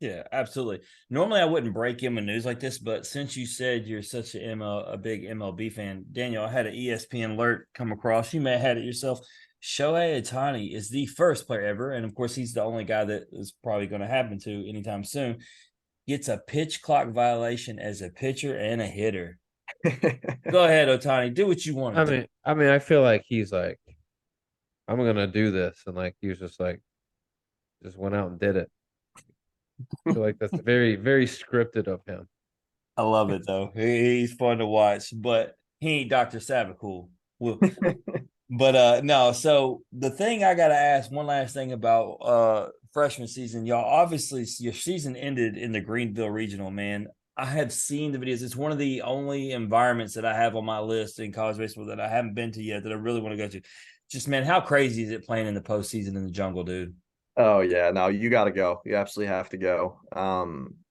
Yeah, absolutely. Normally, I wouldn't break in with news like this, but since you said you're such a big MLB fan, Daniel, I had an ESPN alert come across. You may have had it yourself. Shohei Ohtani is the first player ever, and of course, he's the only guy that is probably going to happen to anytime soon. Gets a pitch clock violation as a pitcher and a hitter. Go ahead, Ohtani. Do what you want to do. I feel like he's like, I'm gonna do this, and like he was just like, just went out and did it. I feel like that's very, very scripted of him. I love it though. He's fun to watch, but he ain't Dr. Savacool. Well, but no, so the thing I gotta ask, one last thing about freshman season, y'all. Obviously your season ended in the Greenville Regional, man. I have seen the videos. It's one of the only environments that I have on my list in college baseball that I haven't been to yet that I really want to go to. Just man, how crazy is it playing in the postseason in the jungle, dude? Oh yeah, no, you got to go. You absolutely have to go.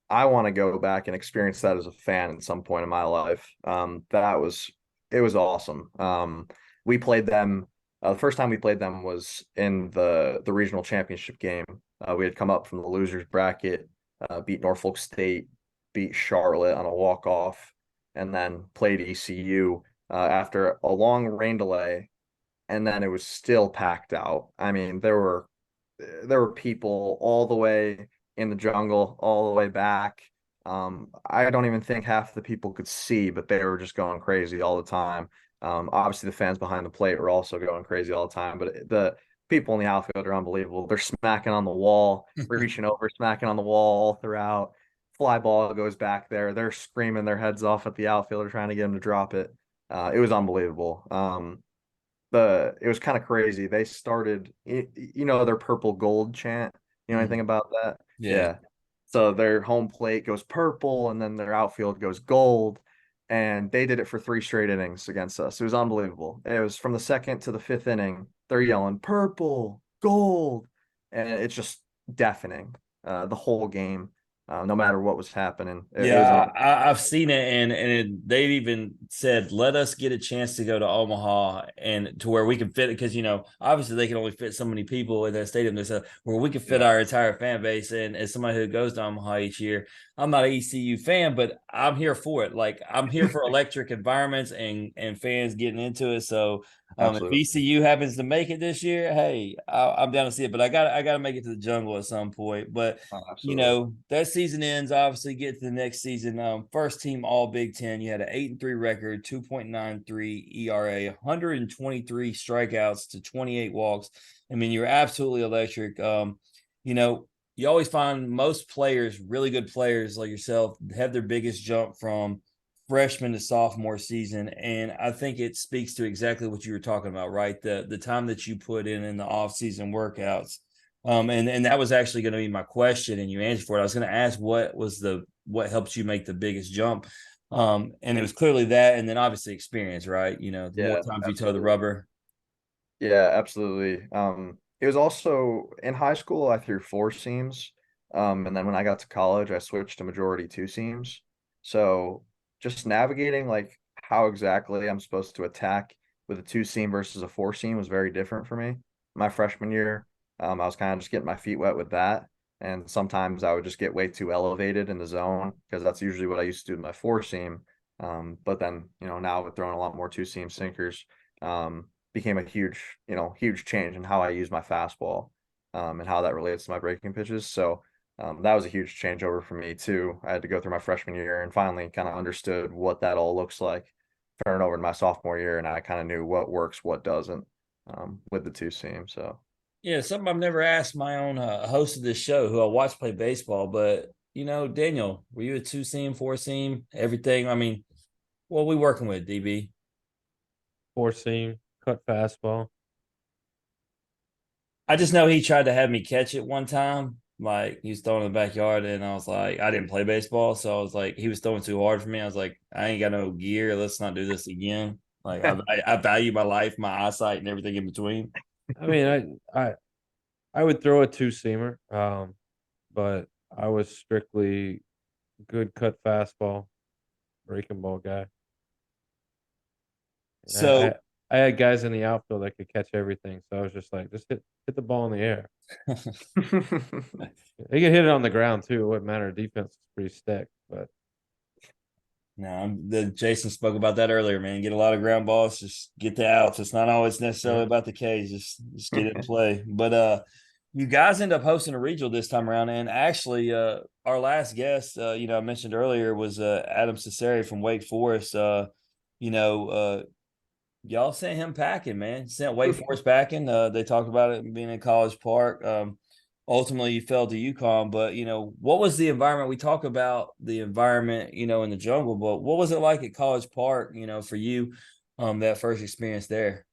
I want to go back and experience that as a fan at some point in my life. It was awesome. We played them. The first time we played them was in the regional championship game. We had come up from the losers bracket, beat Norfolk State, beat Charlotte on a walk off, and then played ECU after a long rain delay, and then it was still packed out. I mean, there were people all the way in the jungle, all the way back. I don't even think half the people could see, but they were just going crazy all the time. Obviously, the fans behind the plate were also going crazy all the time, but the people in the outfield are unbelievable. They're smacking on the wall, reaching over, smacking on the wall all throughout. Fly ball goes back there. They're screaming their heads off at the outfielder trying to get him to drop it. It was unbelievable. It was kind of crazy. They started, their purple gold chant. You know anything about that? Yeah. Yeah. So their home plate goes purple, and then their outfield goes gold, and they did it for 3 straight innings against us. It was unbelievable. It was from the second to the fifth inning. They're yelling purple, gold, and it's just deafening the whole game, no matter what was happening. It was Yeah, I've seen it, and they've even said, "Let us get a chance to go to Omaha and to where we can fit it," because obviously they can only fit so many people in that stadium. They said where we can fit yeah, our entire fan base. And as somebody who goes to Omaha each year, I'm not an ECU fan, but I'm here for it. Like I'm here for electric environments and fans getting into it. So if absolutely. ECU happens to make it this year, hey, I'm down to see it. But I got to make it to the jungle at some point. But Oh, absolutely. that season ends. Obviously, get to the next season. First team All Big Ten. You had an 8-3 record, 2.93 ERA, 123 strikeouts to 28 walks. I mean, you're absolutely electric. You know, you always find most players, really good players like yourself, have their biggest jump from freshman to sophomore season, and I think it speaks to exactly what you were talking about, right? The time that you put in the off season workouts. And that was actually going to be my question, and you answered for it. I was going to ask what helps you make the biggest jump, and it was clearly that, and then obviously experience, right? The more Yeah, times you toe the absolutely. rubber. Yeah, absolutely. It was also in high school, I threw four seams. And then when I got to college, I switched to majority two seams. So just navigating like how exactly I'm supposed to attack with a two seam versus a four seam was very different for me. My freshman year, I was kind of just getting my feet wet with that. And sometimes I would just get way too elevated in the zone because that's usually what I used to do with my four seam. But then, now with throwing a lot more two seam sinkers, became a huge change in how I use my fastball, and how that relates to my breaking pitches. So that was a huge changeover for me too. I had to go through my freshman year and finally kind of understood what that all looks like. Turn over to my sophomore year, and I kind of knew what works, what doesn't, with the two seam. So Yeah, something I've never asked my own host of this show, who I watch play baseball. But Daniel, were you a two seam, four seam, everything? I mean, what are we working with, DB? Four seam, cut fastball. I just know he tried to have me catch it one time, like he was throwing in the backyard, and I was like, I didn't play baseball, so I was like, he was throwing too hard for me. I was like, I ain't got no gear. Let's not do this again. Like I value my life, my eyesight, and everything in between. I mean, I would throw a two seamer, but I was strictly good cut fastball, breaking ball guy. And So I had guys in the outfield that could catch everything, so I was just like, just hit the ball in the air. They could hit it on the ground too. It wouldn't matter. Defense is pretty stick, but no, the Jason spoke about that earlier, man. Get a lot of ground balls, just get the outs. It's not always necessarily about the K's, just get it in play. But you guys end up hosting a regional this time around, and actually our last guest, I mentioned earlier was Adam Cesare from Wake Forest. You know, y'all sent him packing, man. Sent Wake Forest packing. They talked about it being in College Park. Ultimately, you fell to UConn, but what was the environment? We talk about the environment, in the jungle, but what was it like at College Park? For you, that first experience there.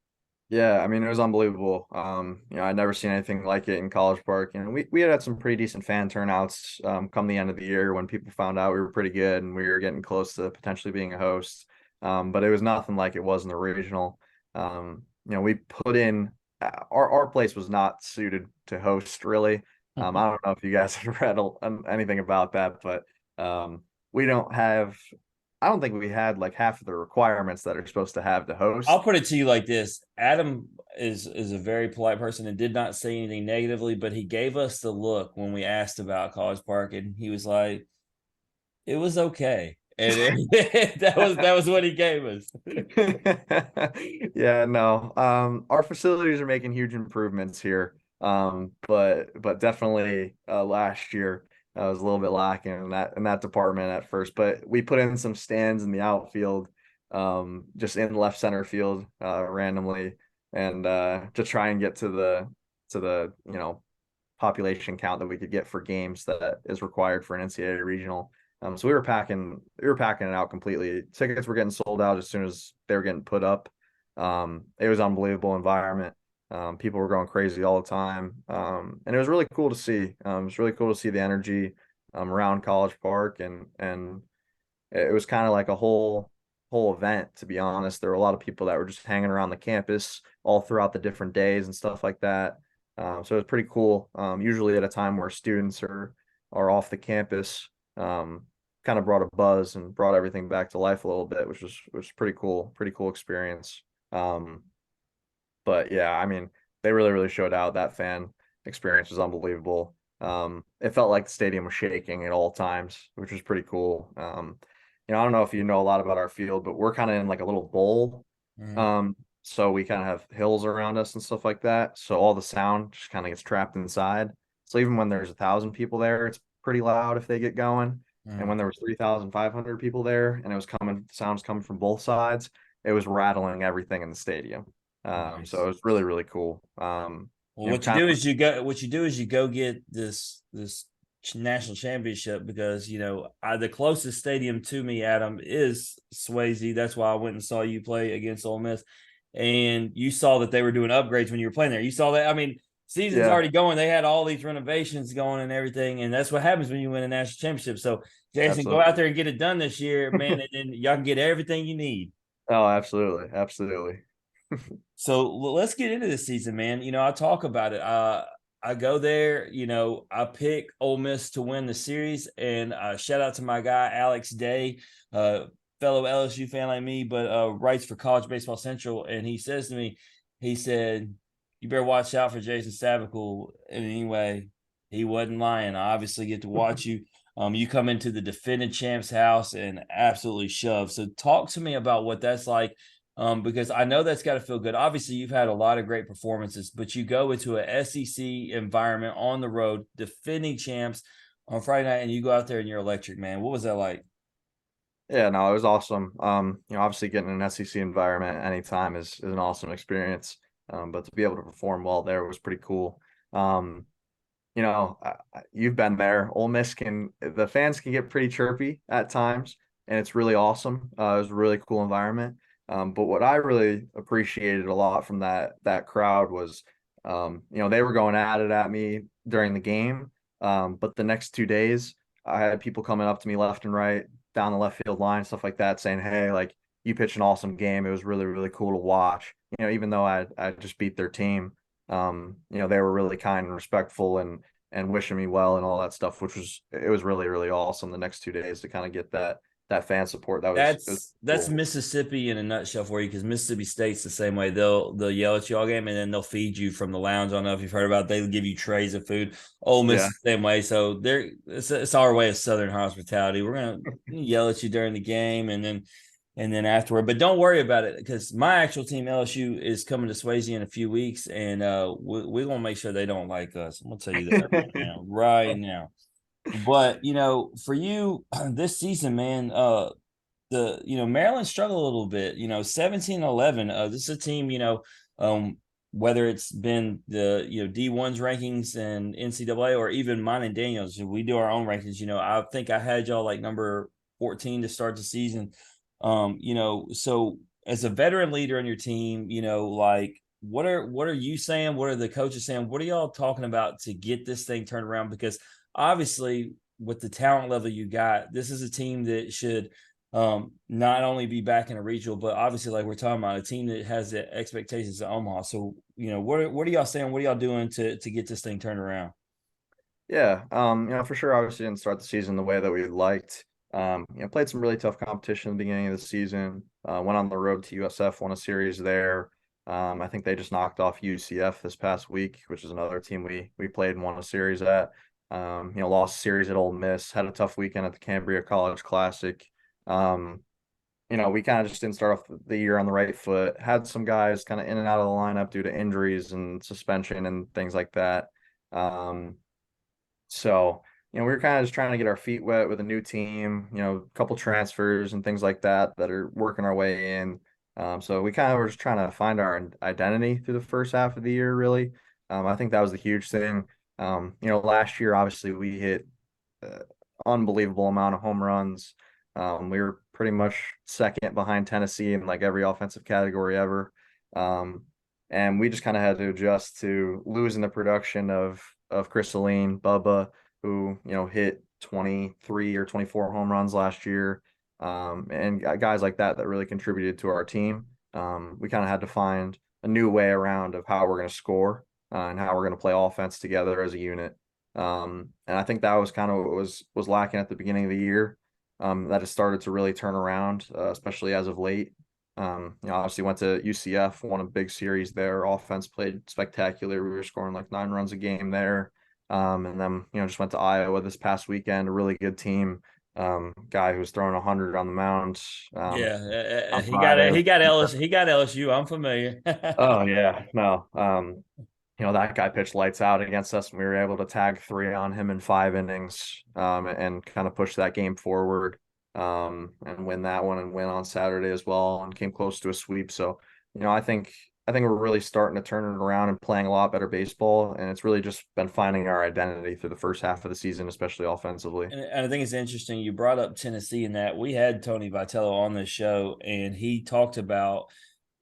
Yeah, I mean, it was unbelievable. I'd never seen anything like it in College Park. We had some pretty decent fan turnouts come the end of the year when people found out we were pretty good and we were getting close to potentially being a host. But it was nothing like it was in the regional. We put in our place was not suited to host really. I don't know if you guys have read anything about that, but we don't have. I don't think we had like half of the requirements that are supposed to have to I'll host. put it to you like this: Adam is a very polite person and did not say anything negatively, but he gave us the look when we asked about College Park, and he was like, "It was okay," and that was what he gave us. Yeah, no. Our facilities are making huge improvements here. But definitely last year I was a little bit lacking in that department at first. But we put in some stands in the outfield, just in left center field, randomly, and to try and get to the population count that we could get for games that is required for an NCAA regional. So we were packing it out completely. Tickets were getting sold out as soon as they were getting put up. It was an unbelievable environment. People were going crazy all the time. And it was really cool to see. It was really cool to see the energy around College Park, and it was kind of like a whole event, to be honest. There were a lot of people that were just hanging around the campus all throughout the different days and stuff like that. So it was pretty cool. Usually at a time where students are off the campus, kind of brought a buzz and brought everything back to life a little bit, which was pretty cool experience. Um, but yeah, I mean, they really, really showed out. That fan experience was unbelievable. It felt like the stadium was shaking at all times, which was pretty cool. I don't know if you know a lot about our field, but we're kind of in like a little bowl. Mhm. So we kind of have hills around us and stuff like that. So all the sound just kind of gets trapped inside. So even when there's 1,000 people there, it's pretty loud if they get going. And Mhm. when there was 3,500 people there and it was sounds coming from both sides, it was rattling everything in the stadium. So it Nice. was really, really cool. Well, what you Kind do of, is you go get this national championship because the closest stadium to me, Adam, is Swayze. That's why I went and saw you play against Ole Miss, and you saw that they were doing upgrades when you were playing there. You saw that. I mean, season's yeah, already going. They had all these renovations going and everything, and that's what happens when you win a national championship. So, Jason, go out absolutely. there and get it done this year, man, and then y'all can get everything you need. Oh, absolutely. Absolutely. So let's get into this season, man. I talk about it. I go there. I pick Ole Miss to win the series, and shout out to my guy Alex Day, fellow LSU fan like me, but writes for College Baseball Central, and he says to me, he said, "You better watch out for Jason Savacool." And anyway, he wasn't lying. I obviously get to watch you. You come into the defending champs house and absolutely shove. So talk to me about what that's like, because I know that's got to feel good. Obviously, you've had a lot of great performances, but you go into a SEC environment on the road, defending champs on Friday night, and you go out there and you're electric, man. What was that like? Yeah, no, it was awesome. Obviously getting an SEC environment anytime is an awesome experience. But to be able to perform well there was pretty cool. Um, you've been there. Ole Miss the fans can get pretty chirpy at times, and it's really awesome. It was a really cool environment. But what I really appreciated a lot from that crowd was, they were going at it at me during the game. But the next 2 days, I had people coming up to me left and right down the left field line, stuff like that, saying, "Hey, like you pitched an awesome game. It was really, really cool to watch." Even though I just beat their team, they were really kind and respectful and wishing me well and all that stuff, which was it was really, really awesome the next 2 days to kind of get that fan support. It was That's cool. Mississippi in a nutshell for you, because Mississippi State's the same way. They'll yell at you all game, and then they'll feed you from the lounge. I don't know if you've heard about it. They'll give you trays of food. Ole Miss Yeah. is the same way. So it's our way of Southern hospitality. We're gonna yell at you during the game, and then afterward. But don't worry about it, because my actual team LSU is coming to Swayze in a few weeks, and we're gonna make sure they don't like us. I'm gonna tell you that right now, right now. But for you this season, man, Maryland struggled a little bit. 17-11. This is a team, whether it's been the D1's rankings and NCAA, or even mine and Daniel's, we do our own rankings. I think I had y'all like number 14 to start the season. So as a veteran leader on your team, like what are you saying? What are the coaches saying? What are y'all talking about to get this thing turned around? Because obviously, with the talent level you got, this is a team that should not only be back in a regional, but obviously, like we're talking about, a team that has the expectations of Omaha. So, what are y'all saying? What are y'all doing to get this thing turned around? Yeah, for sure, obviously didn't start the season the way that we liked. Played some really tough competition at the beginning of the season. Went on the road to USF, won a series there. I think they just knocked off UCF this past week, which is another team we played and won a series at. Lost a series at Ole Miss, had a tough weekend at the Cambria College Classic. Um, we kind of just didn't start off the year on the right foot. Had some guys kind of in and out of the lineup due to injuries and suspension and things like that. Um, so, we were kind of just trying to get our feet wet with a new team, a couple transfers and things like that are working our way in. So we kind of were just trying to find our identity through the first half of the year, really. I think that was the huge thing. Last year, obviously, we hit uh, unbelievable amount of home runs. We were pretty much second behind Tennessee in like every offensive category ever. Um, and we just kind of had to adjust to losing the production of Chris Saline, Bubba, who hit 23 or 24 home runs last year, and guys like that really contributed to our team. We kind of had to find a new way around of how we're going to score and how we're going to play offense together as a unit. And I think that was kind of what was lacking at the beginning of the year. That has started to really turn around, especially as of late. Obviously went to UCF, won a big series there. Offense played spectacular. We were scoring like 9 runs a game there. And then, just went to Iowa this past weekend, a really good team. Guy who was throwing 100 on the mound Yeah, on he got it. Friday. He got LSU. He got LSU. I'm familiar. Oh yeah, no. That guy pitched lights out against us, and we were able to tag 3 on him in 5 innings, and kind of push that game forward, and win that one and win on Saturday as well, and came close to a sweep. So, I think we're really starting to turn it around and playing a lot better baseball, and it's really just been finding our identity through the first half of the season, especially offensively. And I think it's interesting you brought up Tennessee, in that we had Tony Vitello on this show, and he talked about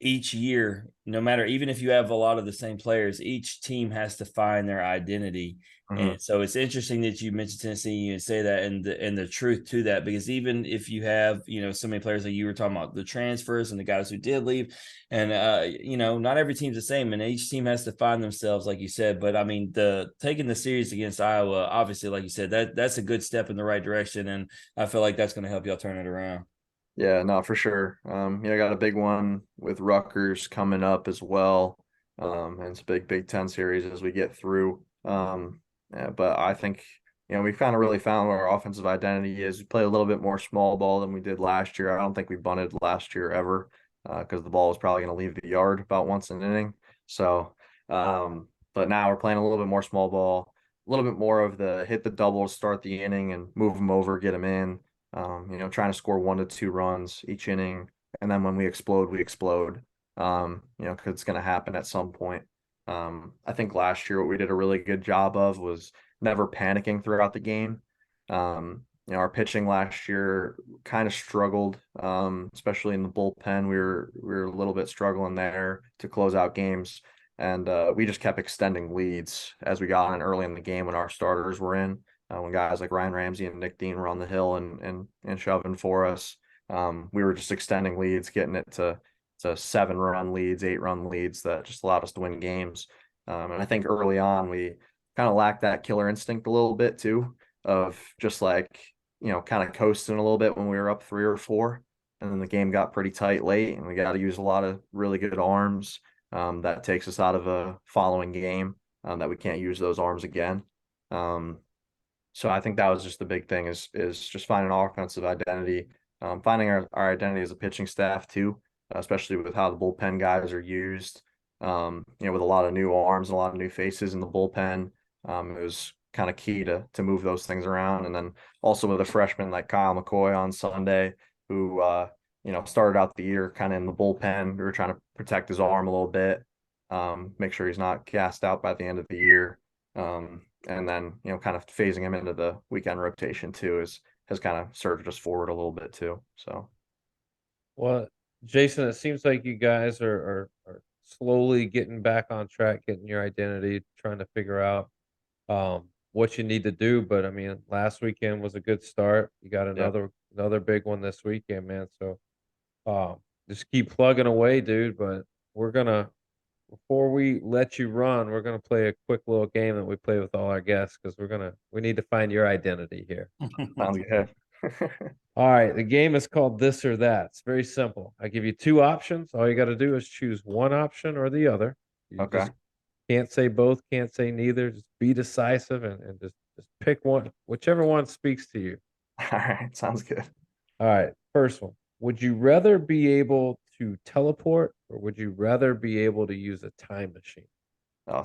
each year, no matter, even if you have a lot of the same players, each team has to find their identity. Mhm. And so it's interesting that you mentioned Tennessee and say that, and the truth to that, because even if you have, so many players like you were talking about, the transfers and the guys who did leave, and not every team's the same, and each team has to find themselves, like you said. But I mean, the taking the series against Iowa, obviously, like you said, that's a good step in the right direction, and I feel like that's going to help y'all turn it around. Yeah, no, for sure. I got a big one with Rutgers coming up as well. And it's a big Big Ten series as we get through. Yeah, but I think, we kind of really found what our offensive identity is. We play a little bit more small ball than we did last year. I don't think we bunted last year ever, because the ball was probably going to leave the yard about once an inning. So, but now we're playing a little bit more small ball, a little bit more of the hit the double, start the inning and move them over, get them in. Trying to score 1 to 2 runs each inning. And then when we explode, we explode. Because it's going to happen at some point. I think last year what we did a really good job of was never panicking throughout the game. Our pitching last year kind of struggled, especially in the bullpen. We were a little bit struggling there to close out games. and we just kept extending leads as we got in early in the game when our starters were in. When guys like Ryan Ramsey and Nick Dean were on the hill and shoving for us, we were just extending leads, getting it to 7-run leads, 8-run leads that just allowed us to win games. And I think early on we kind of lacked that killer instinct a little bit too, of just like, kind of coasting a little bit when we were up 3 or 4. And then the game got pretty tight late, and we got to use a lot of really good arms. That takes us out of a following game, that we can't use those arms again. So I think that was just the big thing is just finding our offensive identity, finding our identity as a pitching staff too, especially with how the bullpen guys are used. With a lot of new arms and a lot of new faces in the bullpen, it was kind of key to move those things around. And then also with a freshman like Kyle McCoy on Sunday, who started out the year kind of in the bullpen. We were trying to protect his arm a little bit, make sure he's not cast out by the end of the year. And then, kind of phasing him into the weekend rotation too has kind of served us forward a little bit too. So, Well, Jason, it seems like you guys are slowly getting back on track, getting your identity, trying to figure out what you need to do. But I mean, last weekend was a good start. You got yeah. another big one this weekend, man. So just keep plugging away, dude. But we're gonna before we let you run, we're gonna play a quick little game that we play with all our guests because we need to find your identity here. Sounds good. All right, the game is called This or That. It's very simple. I give you two options. All you got to do is choose one option or the other. You Okay. just can't say both, can't say neither. Just be decisive and just pick one, whichever one speaks to you. All right. Sounds good. All right, first one. Would you rather be able to teleport or would you rather be able to use a time machine?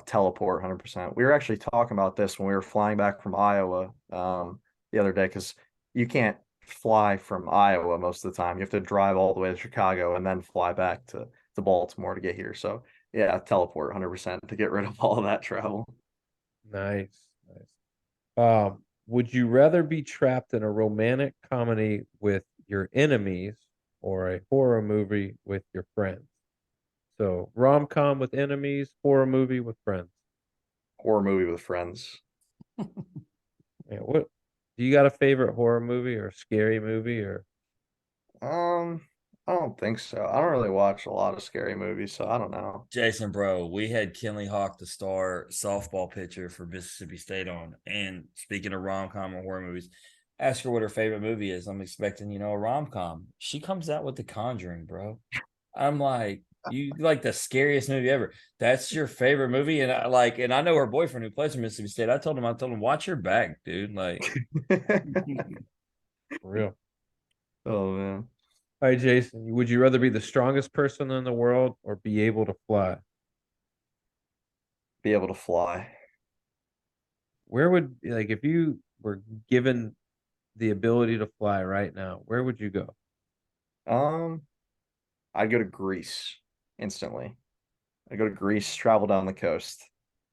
Teleport 100%. We were actually talking about this when we were flying back from Iowa the other day, because you can't fly from Iowa most of the time. You have to drive all the way to Chicago and then fly back to Baltimore to get here. So yeah, teleport 100% to get rid of all of that travel. Nice, nice. Would you rather be trapped in a romantic comedy with your enemies or a horror movie with your friends? So rom-com with enemies, horror movie with friends. Horror movie with friends. Yeah, what do you got a favorite horror movie or scary movie or Um, I don't think so. I don't really watch a lot of scary movies, so I don't know. Jason, bro, we had Kinley Hawk, the star softball pitcher for Mississippi State, on. And speaking of rom com or horror movies, ask her what her favorite movie is. I'm expecting, a rom com. She comes out with The Conjuring, bro. I'm like, you like the scariest movie ever. That's your favorite movie, and I know her boyfriend who plays for Mississippi State. I told him, watch your back, dude. Like, for real? Oh man. All right, Jason, would you rather be the strongest person in the world or be able to fly? Be able to fly. Where would like if you were given the ability to fly right now, where would you go? Um, I'd go to Greece instantly. I'd go to Greece, travel down the coast.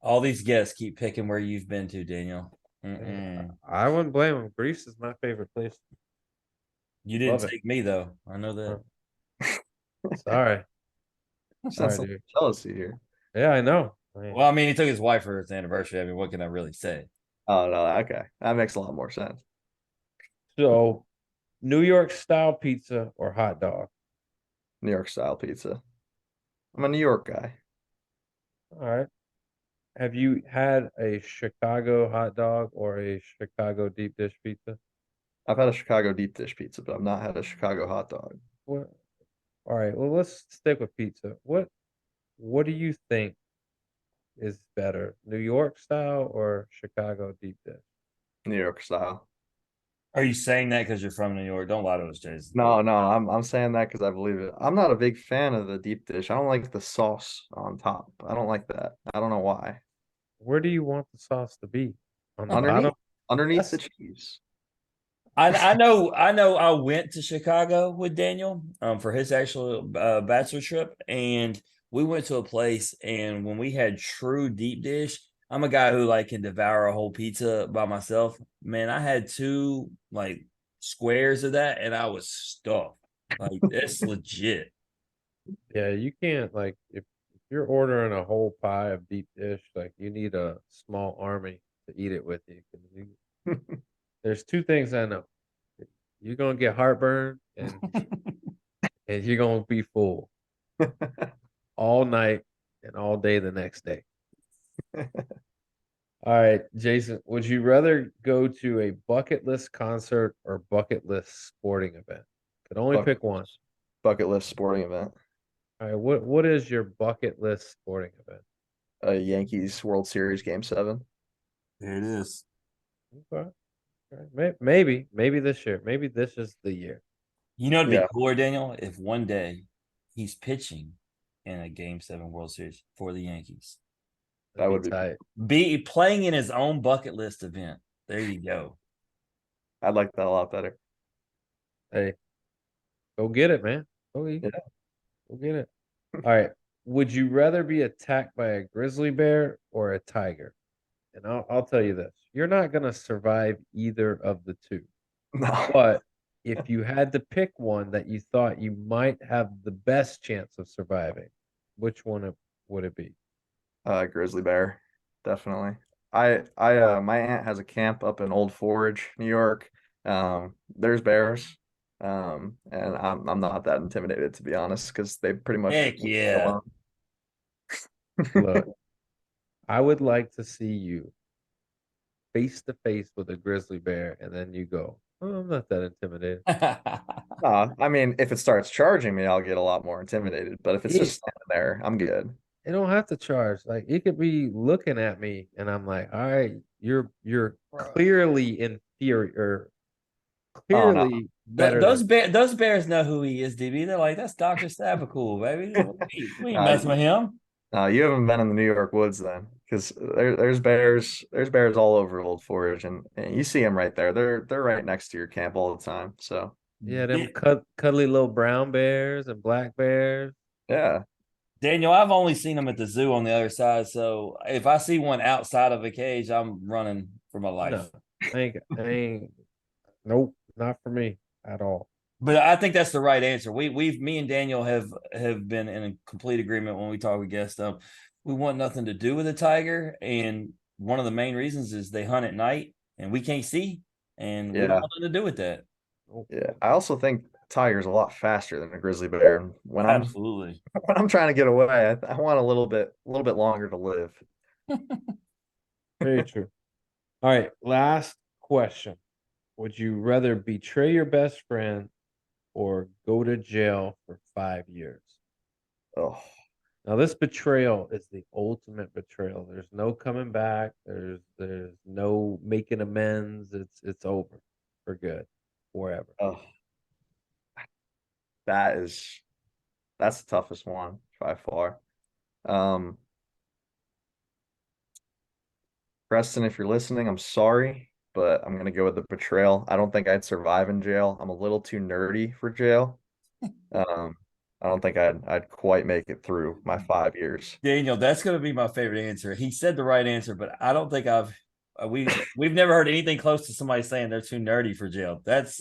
all these guests keep picking where you've been to, Daniel. Yeah, I wouldn't blame him. Greece is my favorite place. You didn't Love it. take me though. I know that. Sorry. That's Sorry, some dude. jealousy here. Yeah, I know. I mean, Well, I mean, he took his wife for his anniversary. I mean, what can I really say? Oh no, okay. That makes a lot more sense. so New York style pizza or hot dog? New York style pizza. I'm a New York guy. All right. Have you had a Chicago hot dog or a Chicago deep dish pizza? I've had a Chicago deep dish pizza, but I've not had a Chicago hot dog. What? All right. Well, let's stick with pizza. What do you think is better, New York style or Chicago deep dish? New York style. Are you saying that because you're from New York? Don't lie to us, Jason. No, I'm saying that because I believe it. I'm not a big fan of the deep dish. I don't like the sauce on top. I don't like that. I don't know why. Where do you want the sauce to be? On the Underneath bottom? underneath the That's cheese. I know. I went to Chicago with Daniel for his actual bachelor trip, and we went to a place. And when we had true deep dish, I'm a guy who like can devour a whole pizza by myself. Man, I had two like squares of that, and I was stuffed. Like it's legit. yeah, you can't like if you're ordering a whole pie of deep dish, like you need a small army to eat it with you. 'Cause there's two things I know. You're gonna get heartburn and you're gonna be full all night and all day the next day. All right, Jason, would you rather go to a bucket list concert or bucket list sporting event? Could only pick one. Bucket list sporting event. All right, what is your bucket list sporting event? Yankees World Series Game 7. There it is. Okay. Maybe this year. Maybe this is the year. You know, it'd be Yeah. cooler, Daniel, if one day he's pitching in a Game 7 World Series for the Yankees. That would be tight. Be playing in his own bucket list event. There you go. I'd like that a lot better. Hey, go get it, man. Yeah. Go get it. All right. Would you rather be attacked by a grizzly bear or a tiger? And I'll tell you this: you're not gonna survive either of the two. No. But if you had to pick one that you thought you might have the best chance of surviving, which one would it be? Grizzly bear, definitely. My aunt has a camp up in Old Forge, New York. There's bears. And I'm not that intimidated, to be honest, because they pretty much Heck yeah. Look, I would like to see you face to face with a grizzly bear, and then you go, "Oh, I'm not that intimidated." I mean, if it starts charging me, I'll get a lot more intimidated. But if it's just standing there, I'm good. It don't have to charge. Like it could be looking at me, and I'm like, "All right, you're clearly inferior, Oh no. clearly better than." Those bears know who he is, DB. They're like, that's Dr. Savacool, baby. We ain't Uh, messing with him. No, you haven't been in the New York woods then, because there's bears all over Old Forge, and you see them right there. They're right next to your camp all the time. So Yeah, them cuddly little brown bears and black bears. yeah, Daniel, I've only seen them at the zoo on the other side. So if I see one outside of a cage, I'm running for my life. No, nope, not for me at all. But I think that's the right answer. Me and Daniel have been in a complete agreement when we talk with guests. We want nothing to do with a tiger, and one of the main reasons is they hunt at night, and we can't see, and we don't yeah, want nothing to do with that. yeah. I also think tiger's a lot faster than a grizzly bear. And Absolutely. when I'm trying to get away, I want a little bit longer to live. Very true. All right, last question. Would you rather betray your best friend or go to jail for 5 years? Oh, Now, this betrayal is the ultimate betrayal. There's no coming back. There's no making amends. It's over for good, forever. oh, that's the toughest one by far. Um, Preston, if you're listening, I'm sorry, but I'm gonna go with the betrayal. I don't think I'd survive in jail. I'm a little too nerdy for jail. Um, I don't think I'd quite make it through my 5 years. Daniel, that's going to be my favorite answer. He said the right answer, but I don't think we've never heard anything close to somebody saying they're too nerdy for jail. That's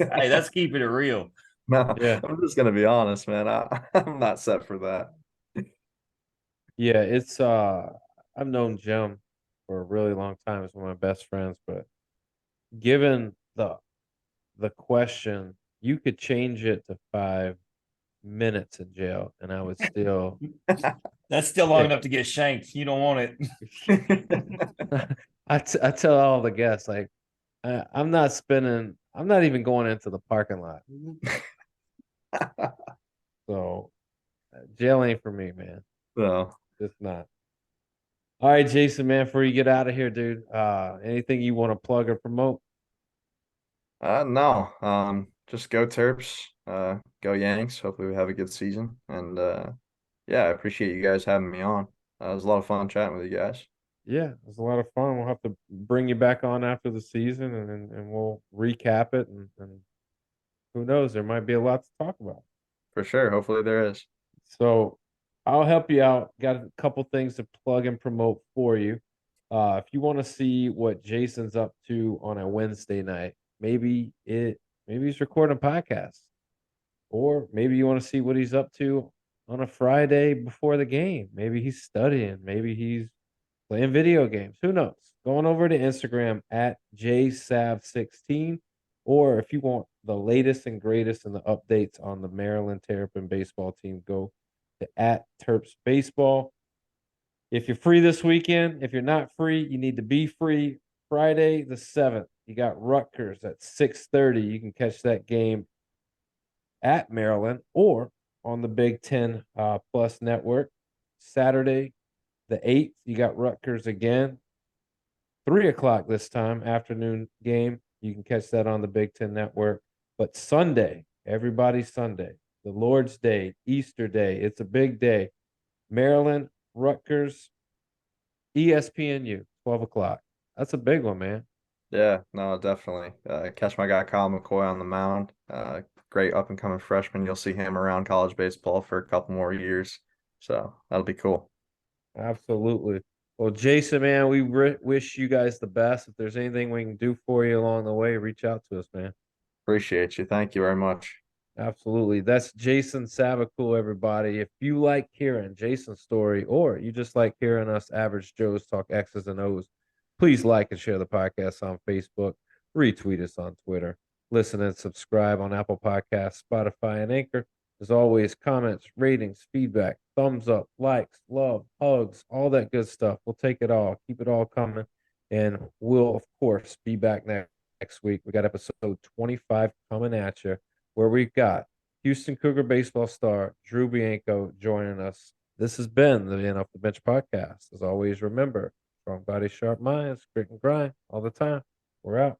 keeping it real. No, Yeah. I'm just gonna be honest, man. I'm not set for that. Yeah, it's I've known Jim for a really long time. He's one of my best friends, but given the question, you could change it to 5 minutes in jail, and I would still That's still long enough to get shanked. You don't want it. I tell all the guests like I'm not even going into the parking lot. So jail ain't for me, man. So, It's not. All right, Jason, man, before you get out of here, dude, anything you want to plug or promote? no, just go Terps, go Yanks. Hopefully we have a good season. And yeah, I appreciate you guys having me on. It was a lot of fun chatting with you guys. Yeah, it was a lot of fun. We'll have to bring you back on after the season and we'll recap it and who knows, there might be a lot to talk about. For sure. Hopefully there is. So I'll help you out. Got a couple things to plug and promote for you. If you want to see what Jason's up to on a Wednesday night, maybe he's recording a podcast, or maybe you want to see what he's up to on a Friday before the game. Maybe he's studying. Maybe he's playing video games. Who knows? Going over to Instagram at JSav16. Or if you want the latest and greatest and the updates on the Maryland Terrapin baseball team, go to at Terps Baseball. If you're free this weekend, if you're not free, you need to be free. Friday the 7th, you got Rutgers at 6:30. You can catch that game at Maryland or on the Big Ten Plus network. Saturday the 8th, you got Rutgers again. 3 o'clock this time, afternoon game. You can catch that on the Big Ten network. But Sunday, everybody's Sunday, the Lord's Day, Easter Day. It's a big day. Maryland, Rutgers, ESPNU, 12 o'clock. That's a big one, man. Yeah, no, definitely. Catch my guy Kyle McCoy on the mound. Great up and coming freshman. You'll see him around college baseball for a couple more years. So that'll be cool. Absolutely. Well, Jason, man, we wish you guys the best. If there's anything we can do for you along the way, reach out to us, man. Appreciate you. Thank you very much. Absolutely. That's Jason Savacool, everybody. If you like hearing Jason's story or you just like hearing us average Joes talk X's and O's, please like and share the podcast on Facebook, retweet us on Twitter, listen and subscribe on Apple Podcasts, Spotify, and Anchor. As always, comments, ratings, feedback, thumbs up, likes, love, hugs, all that good stuff. We'll take it all. Keep it all coming. And we'll, of course, be back next week. We got episode 25 coming at you, where we've got Houston Cougar baseball star Drew Bianco joining us. This has been the Man Off the Bench podcast. As always, remember, strong body, sharp minds, grit and grind all the time. We're out.